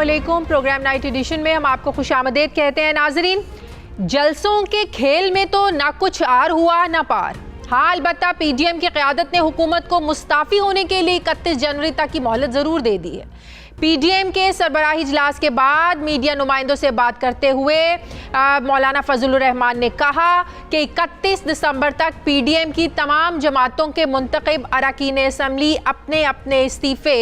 अस्सलामुअलैकुम। Programme night addition में हम आपको खुशामदीद कहते हैं। नाजरीन, जलसों के खेल में तो ना कुछ आर हुआ ना पार। हाँ, अलबत्ता पीडीएम की क़यादत ने हुकूमत को मुस्ताफ़ी होने के लिए 31 जनवरी तक की मोहलत ज़रूर दे दी है। पीडीएम के सरबराही इजलास के बाद मीडिया नुमाइंदों से बात करते हुए मौलाना फजलुर रहमान ने कहा कि 31 दिसंबर तक पीडीएम की तमाम जमातों के मुंतखब अरकान असम्बली अपने अपने इस्तीफ़े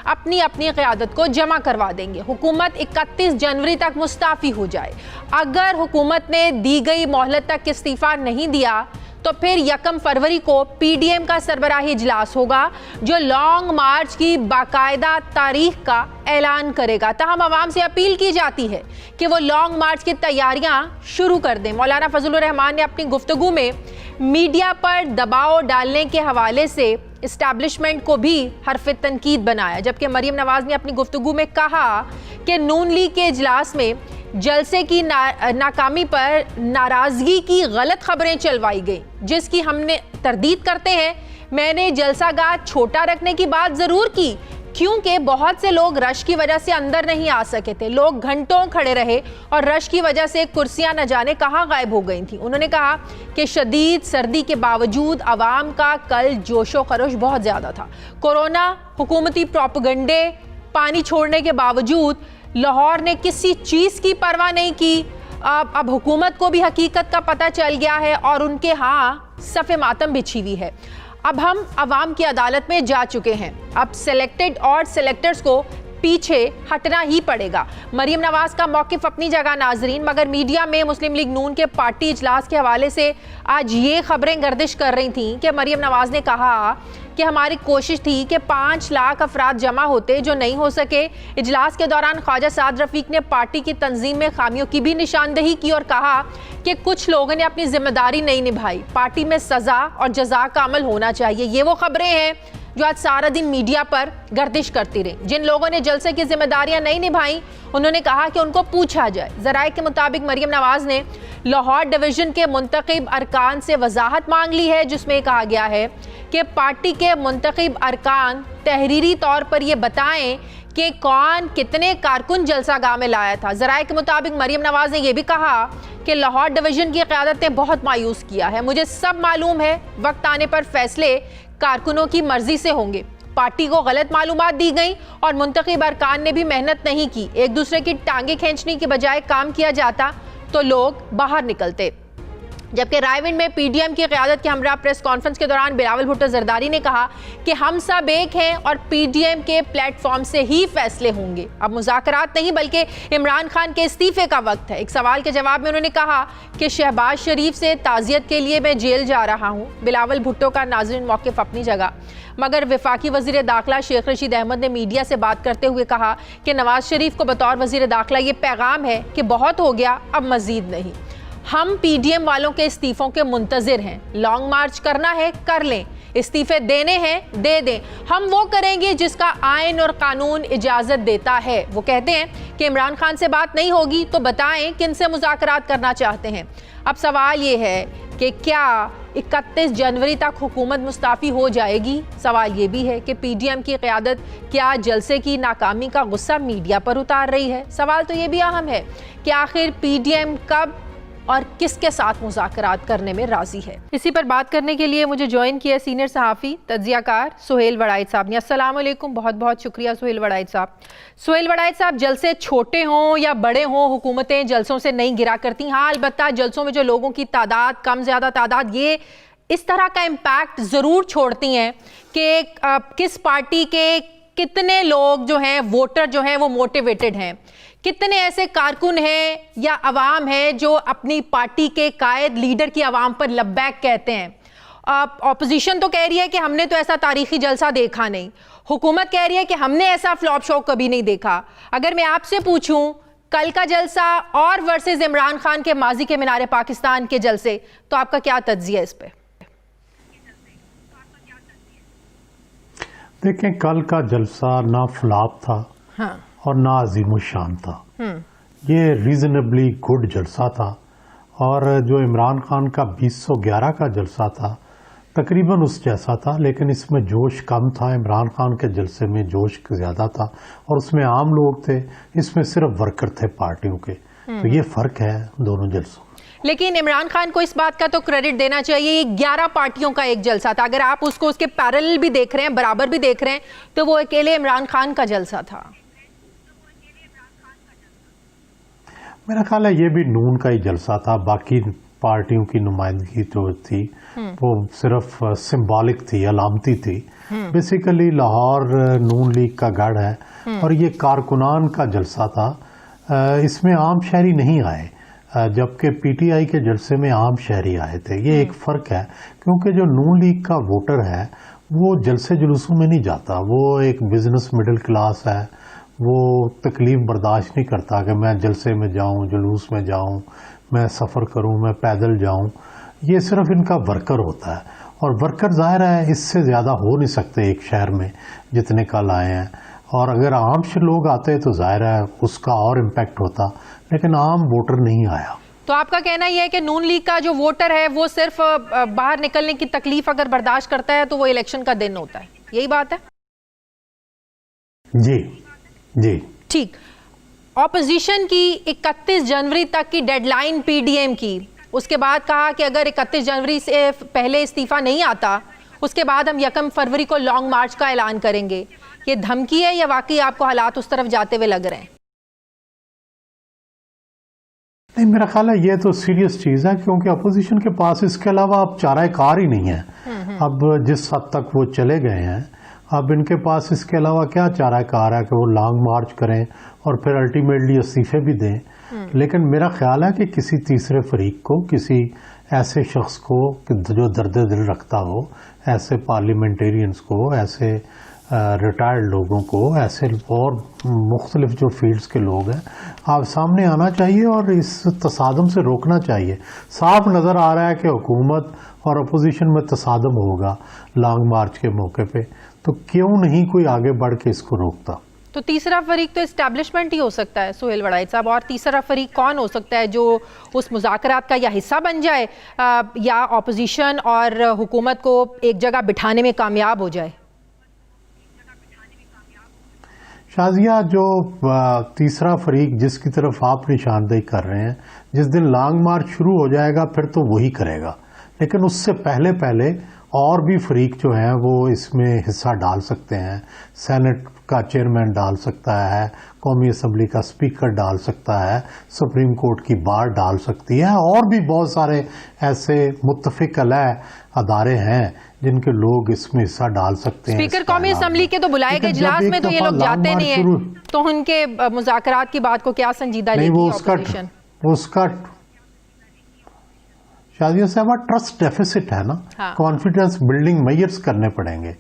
अपनी अपनी क़यादत को जमा करवा देंगे। हुकूमत 31 जनवरी तक मुस्ताफ़ी हो जाए। अगर हुकूमत ने दी गई मोहलत तक इस्तीफ़ा नहीं दिया तो फिर 1 फरवरी को पीडीएम का सरबराही इजलास होगा जो लॉन्ग मार्च की बाकायदा तारीख का ऐलान करेगा। तहम आवाम से अपील की जाती है कि वो लॉन्ग मार्च की तैयारियां शुरू कर दें। मौलाना फजलुर रहमान ने अपनी गुफ्तगू में मीडिया पर दबाव डालने के हवाले से इस्टेब्लिशमेंट को भी हरफ तनकीद बनाया, जबकि मरीम नवाज ने अपनी गुफ्तगू में कहा कि नून लीग के इजलास में जलसे की नाकामी पर नाराज़गी की गलत खबरें चलवाई गई, जिसकी हमने तरदीद करते हैं। मैंने जलसागाह छोटा रखने की बात ज़रूर की क्योंकि बहुत से लोग रश की वजह से अंदर नहीं आ सके थे। लोग घंटों खड़े रहे और रश की वजह से कुर्सियां न जाने कहाँ गायब हो गई थी। उन्होंने कहा कि शदीद सर्दी के बावजूद आवाम का कल जोशो खरोश बहुत ज़्यादा था। कोरोना, हुकूमती प्रोपेगेंडे, पानी छोड़ने के बावजूद लाहौर ने किसी चीज़ की परवाह नहीं की। अब हुकूमत को भी हकीकत का पता चल गया है और उनके यहाँ सफ़े मातम बिछी हुई है। अब हम अवाम की अदालत में जा चुके हैं। अब सेलेक्टेड और सेलेक्टर्स को पीछे हटना ही पड़ेगा। मरीम नवाज का मौक़िफ़ अपनी जगह नाजरीन, मगर मीडिया में मुस्लिम लीग नून के पार्टी इजलास के हवाले से आज ये खबरें गर्दिश कर रही थीं कि मरीम नवाज ने कहा कि हमारी कोशिश थी कि 5 लाख अफराद जमा होते, जो नहीं हो सके। इजलास के दौरान ख्वाजा साद रफ़ीक ने पार्टी की तंजीम में खामियों की भी निशानदही की और कहा कि कुछ लोगों ने अपनी जिम्मेदारी नहीं निभाई। पार्टी में सज़ा और जज़ा का अमल होना चाहिए। ये वो खबरें हैं जो आज सारा दिन मीडिया पर गर्दिश करती रही। जिन लोगों ने जलसे की जिम्मेदारियां नहीं निभाई, उन्होंने कहा कि उनको पूछा जाए। ज़राए के मुताबिक मरीम नवाज ने लाहौर डिवीज़न के मुंतखब अरकान से वजाहत मांग ली है, जिसमें कहा गया है कि पार्टी के मुंतखब अरकान तहरीरी तौर पर यह बताएं कि कौन कितने कारकुन जलसागाह में लाया था। ज़राए के मुताबिक मरीम नवाज ने यह भी कहा कि लाहौर डिवीज़न की क़यादत ने बहुत मायूस किया है। मुझे सब मालूम है, वक्त आने पर फैसले कारकुनों की मर्जी से होंगे। पार्टी को गलत मालूमात दी गई और मुंतखब अरकान ने भी मेहनत नहीं की। एक दूसरे की टांगे खींचने की बजाय काम किया जाता तो लोग बाहर निकलते। जबकि रायविंड में पीडीएम की क़यादत के हमरा प्रेस कॉन्फ्रेंस के दौरान बिलावल भुट्टो जरदारी ने कहा कि हम सब एक हैं और पीडीएम के प्लेटफॉर्म से ही फैसले होंगे। अब मुज़ाकरात नहीं बल्कि इमरान खान के इस्तीफे का वक्त है। एक सवाल के जवाब में उन्होंने कहा कि शहबाज शरीफ से ताज़ियत के लिए मैं जेल जा रहा हूँ। बिलावल भुट्टो का नाज़रीन मौक़िफ़ अपनी जगह, मगर वफाकी वज़ीर दाखिला शेख रशीद अहमद ने मीडिया से बात करते हुए कहा कि नवाज शरीफ को बतौर वज़ीर दाखिला ये पैगाम है कि बहुत हो गया, अब मज़ीद नहीं। हम पीडीएम वालों के इस्तीफ़ों के मुंतज़िर हैं। लॉन्ग मार्च करना है कर लें, इस्तीफ़े देने हैं दे दें। हम वो करेंगे जिसका आइन और कानून इजाज़त देता है। वो कहते हैं कि इमरान खान से बात नहीं होगी तो बताएं किन से मुज़ाकरात करना चाहते हैं। अब सवाल ये है कि क्या 31 जनवरी तक हुकूमत मुस्ताफ़ी हो जाएगी? सवाल ये भी है कि पीडीएम की क़यादत क्या जलसे की नाकामी का गुस्सा मीडिया पर उतार रही है? सवाल तो ये भी अहम है कि आखिर पीडीएम कब और किसके साथ मुज़ाकरात करने में राज़ी है। इसी पर बात करने के लिए मुझे ज्वाइन किया सीनियर सहाफ़ी तज्ज़ियाकार सुहेल वड़ाइद साहब ने। अस्सलाम वालेकुम, बहुत बहुत शुक्रिया सुहेल वड़ाइद साहब। सुहेल वड़ाइद साहब, जलसे छोटे हों या बड़े हों, हुकूमतें जलसों से नहीं गिरा करती। हाँ, अलबत्ता जलसों में जो लोगों की तादाद कम ज़्यादा तादाद, ये इस तरह का इम्पैक्ट ज़रूर छोड़ती हैं कि किस पार्टी के कितने लोग जो हैं, वोटर जो हैं वो मोटिवेटेड हैं, कितने ऐसे कारकुन हैं या अवाम है जो अपनी पार्टी के कायद लीडर की अवाम पर लब्बैक कहते हैं। ऑपोजिशन तो कह रही है कि हमने तो ऐसा तारीखी जलसा देखा नहीं, हुकूमत कह रही है कि हमने ऐसा फ्लॉप शो कभी नहीं देखा। अगर मैं आपसे पूछूं कल का जलसा और वर्सेस इमरान खान के माजी के मीनार पाकिस्तान के जलसे, तो आपका क्या तज्जिया इस पे? देखें, कल का जलसा ना फ्लॉप था हाँ, और ना अजीम शान था। ये रीजनेबली गुड जलसा था। और जो इमरान खान का 2011 का जलसा था तकरीबन उस जैसा था, लेकिन इसमें जोश कम था। इमरान खान के जलसे में जोश ज़्यादा था और उसमें आम लोग थे, इसमें सिर्फ वर्कर थे पार्टियों के। तो ये फ़र्क है दोनों जलसों। लेकिन इमरान खान को इस बात का तो क्रेडिट देना चाहिए, ये 11 पार्टियों का एक जलसा था। अगर आप उसको उसके पैरेलल भी देख रहे हैं, बराबर भी देख रहे हैं, तो वो अकेले इमरान खान का जलसा था। मेरा ख्याल है ये भी नून का ही जलसा था। बाकी पार्टियों की नुमाइंदगी जो थी वो सिर्फ सिंबॉलिक थी, अलामती थी। बेसिकली लाहौर नून लीग का गढ़ है और ये कारकुनान का जलसा था। इसमें आम शहरी नहीं आए, जबकि पीटीआई के जलसे में आम शहरी आए थे। ये एक फ़र्क है, क्योंकि जो नून लीग का वोटर है वो जलसे जुलूसों में नहीं जाता। वो एक बिजनेस मिडिल क्लास है, वो तकलीफ बर्दाश्त नहीं करता कि मैं जलसे में जाऊं, जुलूस में जाऊं, मैं सफ़र करूं, मैं पैदल जाऊं। ये सिर्फ इनका वर्कर होता है, और वर्कर ज़ाहिर है इससे ज़्यादा हो नहीं सकते एक शहर में जितने कल आए हैं। और अगर आम से लोग आते तो ज़ाहिर है उसका और इम्पैक्ट होता, लेकिन आम वोटर नहीं आया। तो आपका कहना यह है कि नून लीग का जो वोटर है वो सिर्फ बाहर निकलने की तकलीफ अगर बर्दाश्त करता है तो वो इलेक्शन का दिन होता है, यही बात है? जी जी ठीक। ऑपोजिशन की 31 जनवरी तक की डेडलाइन पीडीएम की, उसके बाद कहा कि अगर 31 जनवरी से पहले इस्तीफा नहीं आता उसके बाद हम 1 फरवरी को लॉन्ग मार्च का ऐलान करेंगे। ये धमकी है या वाकई आपको हालात उस तरफ जाते हुए लग रहे हैं? नहीं, मेरा ख्याल है ये तो सीरियस चीज़ है, क्योंकि अपोजिशन के पास इसके अलावा अब चारा कार ही नहीं है। अब जिस हद तक वो चले गए हैं, अब इनके पास इसके अलावा क्या चारा कार है कि वो लॉन्ग मार्च करें और फिर अल्टीमेटली इस्तीफे भी दें। लेकिन मेरा ख्याल है कि किसी तीसरे फरीक को, किसी ऐसे शख्स को जो दर्द दिल रखता हो, ऐसे पार्लियामेंटेरियंस को, ऐसे रिटायर्ड लोगों को, ऐसे और मुख्तलिफ जो फील्ड्स के लोग हैं, आप सामने आना चाहिए और इस तसादम से रोकना चाहिए। साफ नज़र आ रहा है कि हुकूमत और अपोजिशन में तसादम होगा लॉन्ग मार्च के मौके पे, तो क्यों नहीं कोई आगे बढ़ के इसको रोकता। तो तीसरा फरीक तो इस्टेब्लिशमेंट ही हो सकता है सुहेल वड़ाइच साहब, और तीसरा फरीक कौन हो सकता है जो उस मुज़ाकरात का या हिस्सा बन जाए या अपोजिशन और हुकूमत को एक जगह बिठाने में कामयाब हो जाए? शाजिया, जो तीसरा फरीक जिसकी तरफ आप निशानदेही कर रहे हैं, जिस दिन लॉन्ग मार्च शुरू हो जाएगा फिर तो वही करेगा, लेकिन उससे पहले पहले और भी फरीक जो हैं वो इसमें हिस्सा डाल सकते हैं। सेनेट का चेयरमैन डाल सकता है, कौमी असम्बली का स्पीकर डाल सकता है, सुप्रीम कोर्ट की बार डाल सकती है, और भी बहुत सारे ऐसे मुत्तफिक अलह अदारे हैं जिनके लोग इसमें हिस्सा डाल सकते हैं। स्पीकर कौमी असम्बली के तो बुलाए गए इजलास में तो ये लोग जाते नहीं हैं, तो उनके मुज़ाकरात की बात को क्या संजीदा लेगी ऑपोजिशन? उसका शाजिया साहब ट्रस्ट डेफिसिट है ना। कॉन्फिडेंस बिल्डिंग मेजर्स करने पड़ेंगे।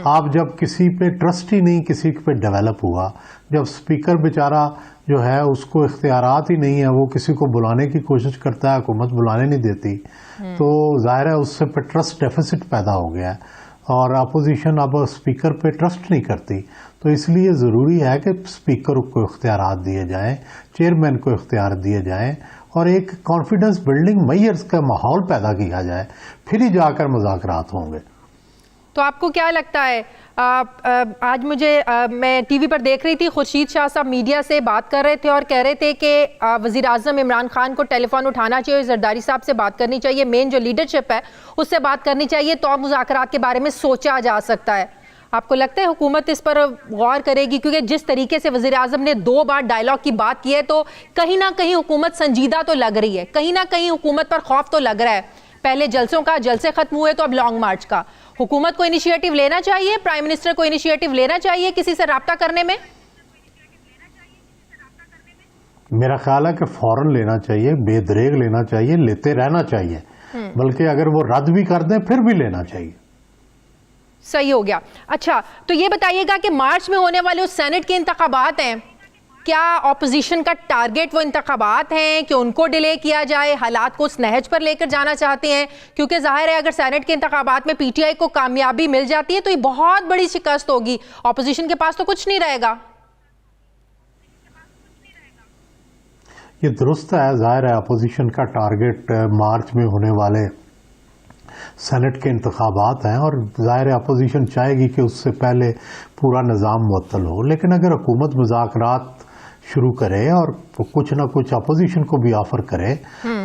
आप जब किसी पे ट्रस्ट ही नहीं किसी पे डेवलप हुआ, जब स्पीकर बेचारा जो है उसको इख्तियारात ही नहीं है, वो किसी को बुलाने की कोशिश करता है, हुकूमत बुलाने नहीं देती, तो जाहिर है उससे पे ट्रस्ट डेफिसिट पैदा हो गया है और अपोजिशन अब स्पीकर पे ट्रस्ट नहीं करती। तो इसलिए ज़रूरी है कि स्पीकर को इख्तियारात दिए जाएं, चेयरमैन को इख्तियार दिए जाएं और एक कॉन्फिडेंस बिल्डिंग मेजर्स का माहौल पैदा किया जाए, फिर ही जाकर मुज़ाकरात होंगे। तो आपको क्या लगता है, आज मैं टीवी पर देख रही थी, खुर्शीद शाह साहब मीडिया से बात कर रहे थे और कह रहे थे कि वज़ीर आज़म इमरान खान को टेलीफोन उठाना चाहिए, जरदारी साहब से बात करनी चाहिए, मेन जो लीडरशिप है उससे बात करनी चाहिए, तो मुज़ाकरात के बारे में सोचा जा सकता है। आपको लगता है हुकूमत इस पर गौर करेगी? क्योंकि जिस तरीके से वज़ीर आज़म ने 2 बार डायलॉग की बात की है, तो कहीं ना कहीं हुकूमत संजीदा तो लग रही है, कहीं ना कहीं हुकूमत पर खौफ तो लग रहा है। पहले जलसों का, जलसे खत्म हुए तो अब लॉन्ग मार्च का। हुकूमत को इनिशिएटिव लेना चाहिए, प्राइम मिनिस्टर को इनिशिएटिव लेना चाहिए किसी से राब्ता करने में? मेरा ख्याल है कि फौरन लेना चाहिए, बेदरेग लेना चाहिए, लेते रहना चाहिए, बल्कि अगर वो रद्द भी कर दें फिर भी लेना चाहिए। सही हो गया। अच्छा, तो ये बताइएगा कि मार्च में होने वाले उस सेनेट के इंतखाबात हैं, क्या ऑपोजिशन का टारगेट वो इंतखाबात हैं कि उनको डिले किया जाए, हालात को उस नहज पर लेकर जाना चाहते हैं? क्योंकि जाहिर है अगर सेनेट के इंतखाबात में पीटीआई को कामयाबी मिल जाती है तो ये बहुत बड़ी शिकस्त होगी, ऑपोजिशन के पास तो कुछ नहीं रहेगा। ये दुरुस्त है, जाहिर है अपोजिशन का टारगेट मार्च में होने वाले सेनेट के इंतखाबात हैं और ज़ाहिर अपोजिशन चाहेगी कि उससे पहले पूरा निज़ाम मुअत्तल हो, लेकिन अगर हुकूमत मुज़ाकरात शुरू करे और कुछ ना कुछ अपोजिशन को भी ऑफर करे,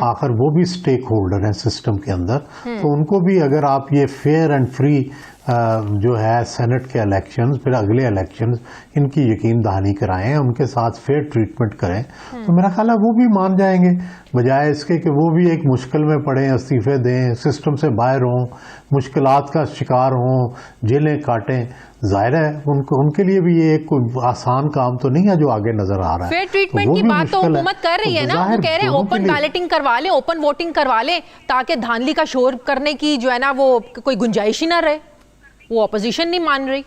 आखिर वो भी स्टेक होल्डर हैं सिस्टम के अंदर, तो उनको भी अगर आप ये फेयर एंड फ्री जो है सेनेट के इलेक्शंस, फिर अगले इलेक्शंस, इनकी यकीन दहानी कराएं, उनके साथ फेयर ट्रीटमेंट करें, तो मेरा ख्याल है वो भी मान जाएंगे, बजाय इसके कि वो भी एक मुश्किल में पड़े, इस्तीफे दें, सिस्टम से बाहर हों, मुश्किलात का शिकार हों, जेलें काटें। जाहिर है उनके लिए भी ये एक कोई आसान काम तो नहीं है जो आगे नजर आ रहा है। फेयर ट्रीटमेंट की बात तो हुकूमत कर रही है ना, वो कह रहे हैं ओपन बैलेटिंग करवा लें, ओपन वोटिंग करवा लें, ताकि धांधली का शोर करने की जो है ना वो कोई गुंजाइश ही ना रहे। वो अपोजिशन नहीं मान रही।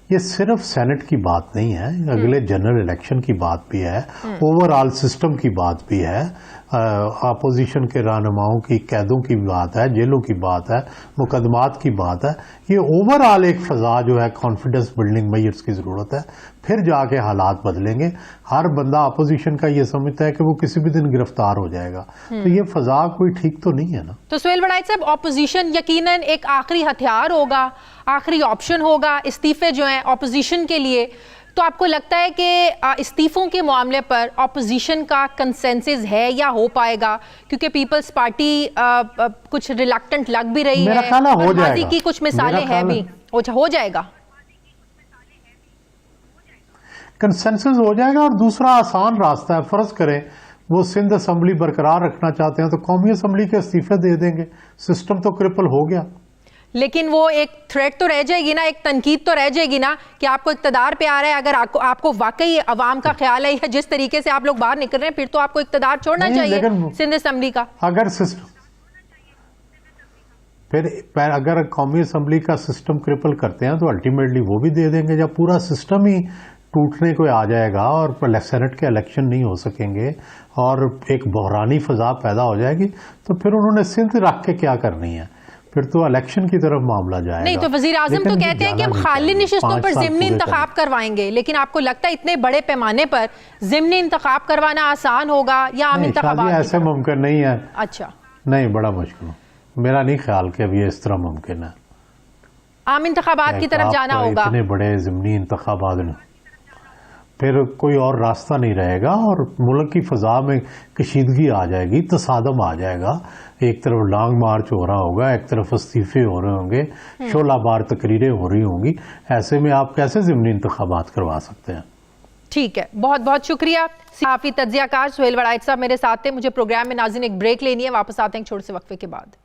ये सिर्फ सेनेट की बात नहीं है, अगले जनरल इलेक्शन की बात भी है, ओवरऑल सिस्टम की बात भी है, अपोजिशन के रहनुमाओं की कैदों की बात है, जेलों की बात है, मुकदमात की बात है। ये ओवरऑल एक फजा जो है कॉन्फिडेंस बिल्डिंग मेजर्स की जरूरत है, फिर जाके हालात बदलेंगे। हर बंदा अपोजिशन का ये समझता है कि वो किसी भी दिन गिरफ्तार हो जाएगा, तो ये फजा कोई ठीक तो नहीं है ना। तो सुहेल वड़ाइच साहब, अपोजिशन यकीनन एक आखिरी हथियार होगा, आखिरी ऑप्शन होगा इस्तीफे जो हैं अपोजिशन के लिए, तो आपको लगता है कि इस्तीफों के मामले पर अपोजिशन का कंसेंसस है या हो पाएगा? क्योंकि पीपल्स पार्टी कुछ रिलक्टेंट लग भी रही है, हो माजी की कुछ मिसालें हैं भी, हो जाएगा कंसेंसस हो जाएगा। और दूसरा आसान रास्ता है, फर्ज करें वो सिंध असम्बली बरकरार रखना चाहते हैं तो कौमी असम्बली के इस्तीफे दे देंगे, सिस्टम तो क्रिपल हो गया। लेकिन वो एक थ्रेट तो रह जाएगी ना, एक तनकीद तो रह जाएगी ना कि आपको इक्तदार पे आ रहा है, अगर आपको वाकई अवाम का ख्याल है या जिस तरीके से आप लोग बाहर निकल रहे हैं, फिर तो आपको इक्तदार छोड़ना चाहिए सिंध असम्बली का। अगर सिस्टम फिर अगर कौमी असम्बली का सिस्टम क्रिपल करते हैं तो अल्टीमेटली वो भी दे देंगे। जब पूरा सिस्टम ही टूटने को आ जाएगा और सेनेट के इलेक्शन नहीं हो सकेंगे और एक बहरानी फजा पैदा हो जाएगी, तो फिर उन्होंने सिंध रख के क्या करनी है, फिर तो इलेक्शन की तरफ मामला जाएगा। नहीं तो वजीर आजम तो कहते हैं कि हम खाली निशिस्तों पर ज़िमनी इंतखाब करवाएंगे, लेकिन आपको लगता है इतने बड़े पैमाने पर ज़िमनी इंतखाब करवाना आसान होगा या आम इंतखाबात ऐसे मुमकिन नहीं है? अच्छा, नहीं, बड़ा मुश्किल, मेरा नहीं ख्याल कि अब ये इस तरह मुमकिन है। आम इंतखाबात की तरफ जाना होगा, इतने बड़े ज़िमनी इंतखाबात, फिर कोई और रास्ता नहीं रहेगा और मुल्क की फजा में कशीदगी आ जाएगी, तसादम आ जाएगा। एक तरफ लॉन्ग मार्च हो रहा होगा, एक तरफ इस्तीफे हो रहे होंगे, शोलाबार तकरीरें हो रही होंगी। ऐसे में आप कैसे ज़िमनी इंतखाबात करवा सकते हैं? ठीक है, बहुत बहुत शुक्रिया। सहाफ़ी तज्ज़ियाकार सुहेल वड़ाइच साहब मेरे साथ थे। मुझे प्रोग्राम में नाज़रीन एक ब्रेक लेनी है, वापस आते हैं छोटे से वक्फे के बाद।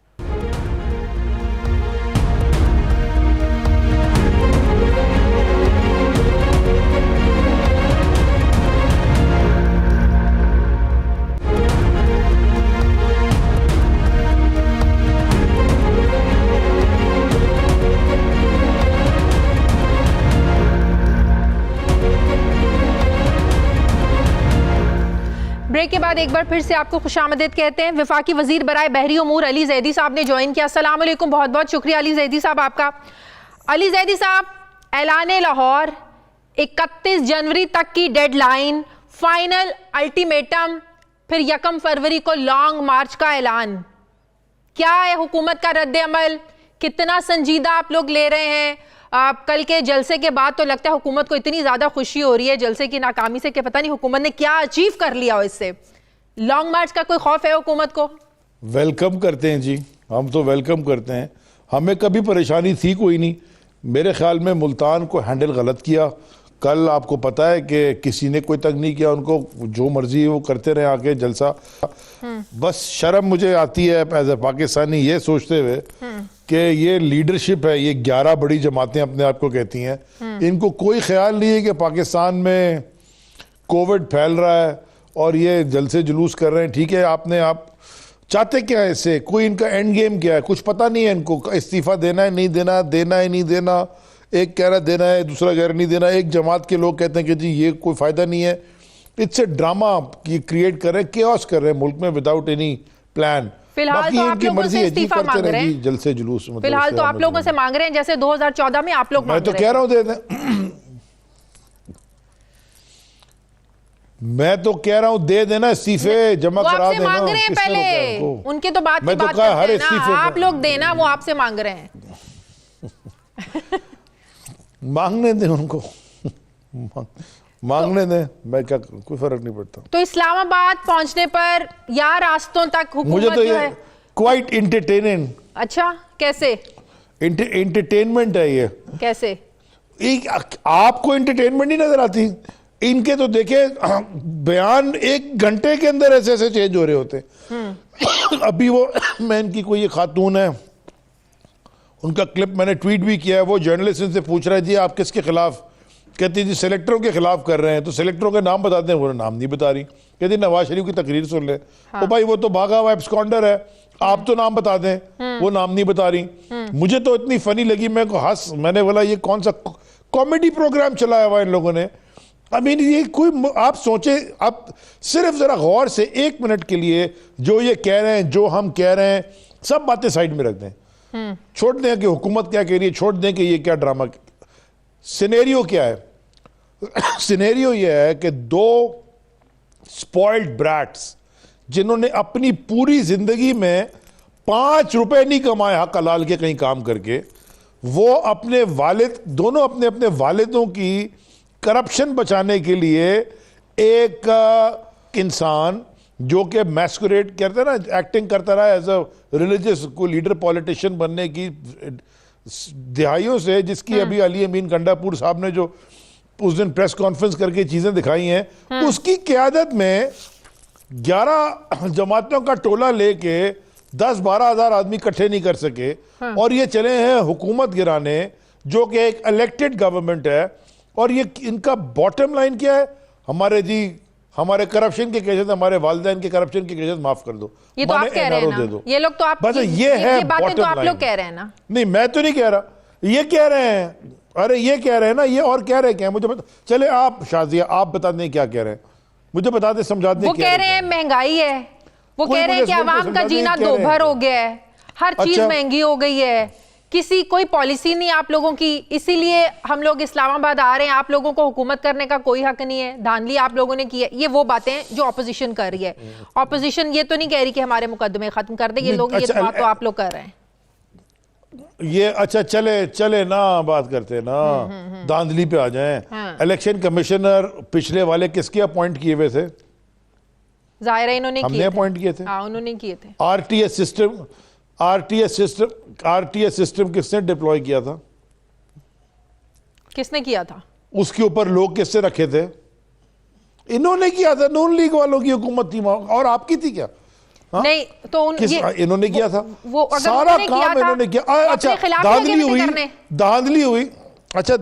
ब्रेक के बाद एक बार फिर से आपको खुशामदीद कहते हैं। वफाकी वजीर बराए बहरी उमूर अली जैदी साहब ने ज्वाइन किया। अस्सलाम वालेकुम, बहुत बहुत शुक्रिया अली जैदी साहब आपका। अली जैदी साहब, ऐलान लाहौर, 31 जनवरी तक की डेडलाइन, फाइनल अल्टीमेटम, फिर 1 फरवरी को लॉन्ग मार्च का ऐलान, क्या है हुकूमत का रद्द अमल? कितना संजीदा आप लोग ले रहे हैं? कल के जलसे के बाद तो लगता है हुकूमत को इतनी ज्यादा खुशी हो रही है जलसे की नाकामी से कि पता नहीं हुकूमत ने क्या अचीव कर लिया हो इससे। लॉन्ग मार्च का कोई खौफ है हुकूमत को? वेलकम करते हैं जी, हम तो वेलकम करते हैं, हमें कभी परेशानी थी कोई नहीं। मेरे ख्याल में मुल्तान को हैंडल गलत किया। कल आपको पता है कि किसी ने कोई तंग नहीं किया, उनको जो मर्जी है वो करते रहे आके जलसा। बस शर्म मुझे आती है एज ए पाकिस्तानी ये सोचते हुए कि ये लीडरशिप है, ये 11 बड़ी जमातें अपने आप को कहती हैं, इनको कोई ख्याल नहीं है कि पाकिस्तान में कोविड फैल रहा है और ये जलसे जुलूस कर रहे हैं। ठीक है, आप चाहते क्या है इससे? कोई इनका एंड गेम क्या है? कुछ पता नहीं है इनको। इस्तीफा देना है नहीं देना, देना है नहीं देना, एक कह रहा देना है, दूसरा कह रहा नहीं देना। एक जमात के लोग कहते हैं कि जी ये कोई फायदा नहीं है। इट्स ए ड्रामा क्रिएट कर रहे हैं, केओस कर रहे हैं मुल्क में विदाउट एनी प्लान। फिलहाल तो आप लोगों से इस्तीफा मांग रहे हैं, जलसे जुलूस, फिलहाल तो आप लोगों से मांग रहे हैं जैसे 2014 में आप लोग मैं तो कह रहा हूं दे दें। मैं तो कह रहा हूं दे देना इस्तीफे, जमा वो करा आपसे देना। मांग रहे हैं किसने रोका है पहले, उनको? उनके तो बात की मैं तो बात कहा करते हर हैं ना, इस्तीफे आप पे- लोग देना, वो आपसे मांग रहे हैं। मांगने दें उनको। मांगने दें, मैं क्या, कोई फर्क नहीं पड़ता तो इस्लामाबाद पहुंचने पर या रास्तों तक मुझे हुकूमत तो जो ये है, क्वाइट इंटरटेनिंग अच्छा कैसे एंटरटेनमेंट है ये। कैसे? एक आपको एंटरटेनमेंट नहीं नजर आती? इनके तो देखे बयान 1 घंटे के अंदर ऐसे ऐसे चेंज हो रहे होते। अभी वो मैं इनकी कोई ये खातून है, उनका क्लिप मैंने ट्वीट भी किया है, वो जर्नलिस्ट से पूछ रहा है जी आप किसके खिलाफ, कहती जी सेलेक्टरों के खिलाफ कर रहे हैं, तो सेलेक्टरों के नाम बताते हैं, वो नाम नहीं बता रही, कहती नवाज शरीफ की तकरीर सुन ले। तो भाई वो तो भागा हुआ एब्सकॉन्डर है, आप तो नाम बता दें, वो नाम नहीं बता रही। मुझे तो इतनी फनी लगी, मैं को हंस, मैंने बोला ये कौन सा कॉमेडी प्रोग्राम चलाया हुआ इन लोगों ने। आई मीन ये कोई, आप सोचे, आप सिर्फ जरा गौर से 1 मिनट के लिए जो ये कह रहे हैं, जो हम कह रहे हैं, सब बातें साइड में रख दें, छोड़ दें कि हुकूमत क्या कह रही है, छोड़ दें कि ये क्या ड्रामा। सिनेरियो क्या है? सिनेरियो ये है कि 2 स्पॉइल्ड ब्रैट्स जिन्होंने अपनी पूरी जिंदगी में 5 रुपए नहीं कमाए हक हलाल के कहीं काम करके, वो अपने वालिद, दोनों अपने अपने वालिदों की करप्शन बचाने के लिए एक इंसान जो कि मैस्कुरेट करता है ना, एक्टिंग करता रहा एज अ रिलीजियस को लीडर पॉलिटिशियन बनने की दिहाइयों से, जिसकी अभी अली अमीन गंडापुर साहब ने जो उस दिन प्रेस कॉन्फ्रेंस करके चीजें दिखाई हैं, उसकी क़यादत में 11 जमातों का टोला लेके 10-12 हज़ार आदमी इकट्ठे नहीं कर सके, और ये चले हैं हुकूमत गिराने, जो कि एक इलेक्टेड गवर्नमेंट है। और ये इनका बॉटम लाइन क्या है? हमारे करप्शन के केसेस, हमारे वालिदैन के करप्शन के केसेस माफ कर दो, ये तो आप कह रहे हैं दे दो। ना, ये लोग तो आप, बस ये है बातें तो आप bottom लोग line। कह रहे हैं ना। नहीं, मैं तो नहीं कह रहा, ये कह रहे हैं, अरे ये कह रहे हैं ना, ये और कह रहे क्या, मुझे चले आप शाजिया आप बता दें क्या कह रहे हैं, मुझे बता दें, समझा दें। वो कह रहे हैं महंगाई है, वो कह रहे हैं कि आवाम का जीना दोभर हो गया है, हर चीज महंगी हो गई है, किसी कोई पॉलिसी नहीं आप लोगों की, इसीलिए हम लोग इस्लामाबाद आ रहे हैं, आप लोगों को हुकूमत करने का कोई हक नहीं है, धांधली आप लोगों ने की है। ये वो बातें जो ऑपोजिशन कर रही है। ऑपोजिशन ये तो नहीं कह रही कि हमारे मुकदमे खत्म कर दे, ये लोग, ये बात तो आप लोग कर रहे हैं। ये अच्छा चले ना, बात करते हैं ना, धांधली पे आ जाएं। इलेक्शन कमिश्नर पिछले वाले किसके अपॉइंट किए हुए थे? जाहिर है इन्होंने हमने अपॉइंट किए थे। हाँ, उन्होंने किए थे। आरटीएस सिस्टम किसने डिप्लॉय किया था? किसने किया था? उसके ऊपर लोग किससे रखे थे? इन्होंने किया था, नून लीग वालों की हुकूमत थी, और आपकी थी क्या? हाँ? नहीं तो इन्होंने किया था, वो अगर सारा काम इन्होंने किया। अच्छा, धांधली हुई। अच्छा,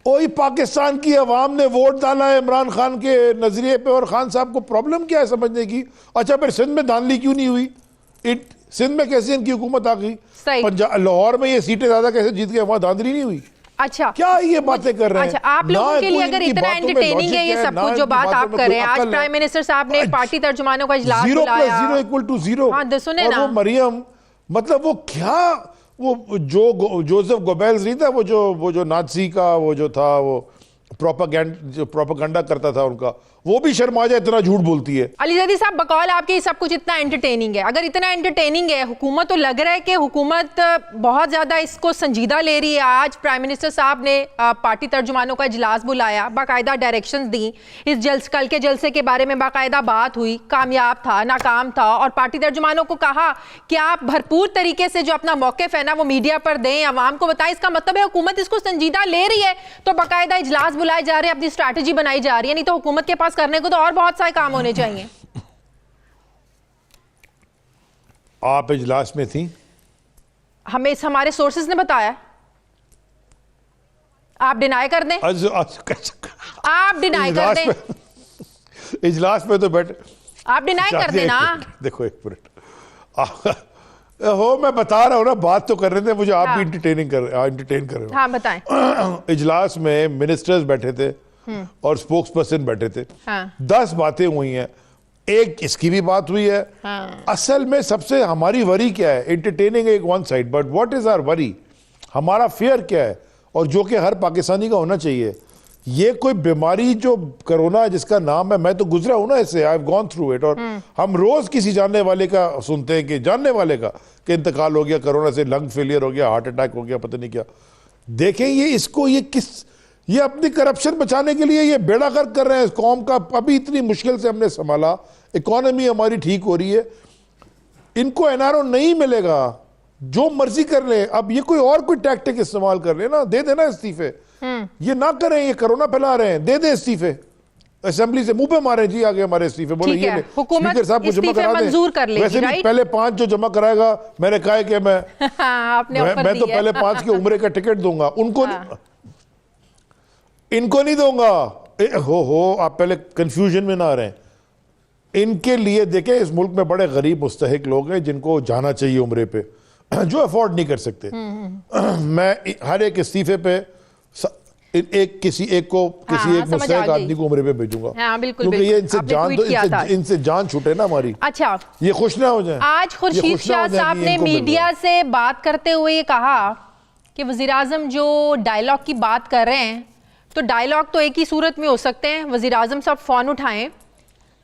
वही पाकिस्तान की अवाम ने वोट डाला है इमरान खान के नजरिए पे, और खान साहब को प्रॉब्लम क्या है समझने की? अच्छा, फिर सिंध में धांधली क्यों नहीं हुई? सिंध में कैसे इनकी हुकूमत आ गई? पंजाब, लाहौर में ये सीटें ज्यादा कैसे जीत गए, वहां धांधली नहीं हुई? अच्छा, क्या ये बातें कर रहे हैं? अच्छा, आप लोगों के लिए अगर इतना एंटरटेनिंग है ये सब कुछ जो बात आप कर रहे हैं, आज प्राइम मिनिस्टर साहब ने पार्टी तर्जुमानों का इजलास बुलाया। 0 + 0 = 0। हाँ, सुने ना, वो मरियम, मतलब वो क्या, वो जो जोसेफ गोबेल्स नहीं था, वो जो नाज़ी का वो जो था, वो प्रोपेगेंडा करता था उनका, वो भी शर्मा जाए, इतना झूठ बोलती है। अली ज़ैदी साहब, बकौल आपके सब कुछ इतना एंटरटेनिंग है, अगर इतना एंटरटेनिंग है, हुकूमत तो लग रहा है कि हुकूमत बहुत ज़्यादा इसको संजीदा ले रही है। आज प्राइम मिनिस्टर साहब ने पार्टी तर्जुमानों का इजलास बुलाया, बाकायदा डायरेक्शंस दी, इस कल के जलसे के बारे में बाकायदा बात हुई, कामयाब था, नाकाम था, और पार्टी तर्जुमानों को कहा कि आप भरपूर तरीके से जो अपना मौक़िफ़ है ना वो मीडिया पर दें, आवाम को बताएं। इसका मतलब है हुकूमत इसको संजीदा ले रही है, तो बाकायदा इजलास बुलाए जा रहे हैं, अपनी स्ट्रैटेजी बनाई जा रही है, नहीं तो हुकूमत के पास करने को तो और बहुत सारे काम होने चाहिए। आप इजलास में थी? हमें हमारे सोर्सेज ने बताया। आप डिनाई कर दें, आप डिनाई कर दें, इजलास में तो बैठे, आप डिनाई कर देना। देखो 1 मिनट हो, मैं बता रहा हूं ना, बात तो कर रहे थे, मुझे आप भी एंटरटेन कर रहे हो। हाँ, बताएं। इजलास में मिनिस्टर्स बैठे थे और स्पोक्स पर्सन बैठे थे। हाँ। 10 बातें हुई हैं, एक इसकी भी बात हुई है। हाँ। असल में सबसे हमारी वरी क्या है? एंटरटेनिंग एक one side, but what is our worry? हमारा फेयर क्या है, और जो कि हर पाकिस्तानी का होना चाहिए ये कोई बीमारी जो कोरोना जिसका नाम है, मैं तो गुजरा हूं ना इससे, I have gone through it. और हम रोज किसी जानने वाले का सुनते हैं कि जानने वाले का कि इंतकाल हो गया कोरोना से, लंग फेलियर हो गया, हार्ट अटैक हो गया, पता नहीं क्या। देखें ये इसको ये अपनी करप्शन बचाने के लिए ये बेड़ा गर्क कर रहे हैं इस कौम का। अभी इतनी मुश्किल से हमने संभाला, इकोनॉमी हमारी ठीक हो रही है, इनको एनआरओ नहीं मिलेगा, जो मर्जी कर ले। अब ये कोई और कोई टैक्टिक इस्तेमाल कर ले ना, दे देना इस्तीफे। ये ना करें, ये कोरोना फैला रहे हैं, दे दे इस्तीफे, असेंबली से मुंह पे मारे जी आगे हमारे इस्तीफे, बोले ये हुकूमत स्पीकर साहब को जमा करा दें, मंजूर कर लेगी, वैसे भी राइट? पहले 5 जो जमा कराएगा, मैंने कहा है कि मैं तो पहले 5 के उम्रे का टिकट दूंगा उनको, इनको नहीं दूंगा। हो आप पहले कंफ्यूजन में ना रहें। इनके लिए देखें, इस मुल्क में बड़े गरीब मुस्तहिक लोग हैं जिनको जाना चाहिए उम्रे पे, जो अफोर्ड नहीं कर सकते। मैं हर एक इस्तीफे पे किसी एक मुस्तहिक आदमी को उम्रे पे भेजूंगा, क्योंकि ये इनसे जान छूटे ना हमारी। अच्छा, ये खुश ना हो जाए। आज खुर्शीद शाह साहब ने मीडिया से बात करते हुए ये कहा कि वजीर आजम जो डायलॉग की बात कर रहे हैं, तो डायलॉग तो एक ही सूरत में हो सकते हैं, वजीर आजम साहब फोन उठाएं,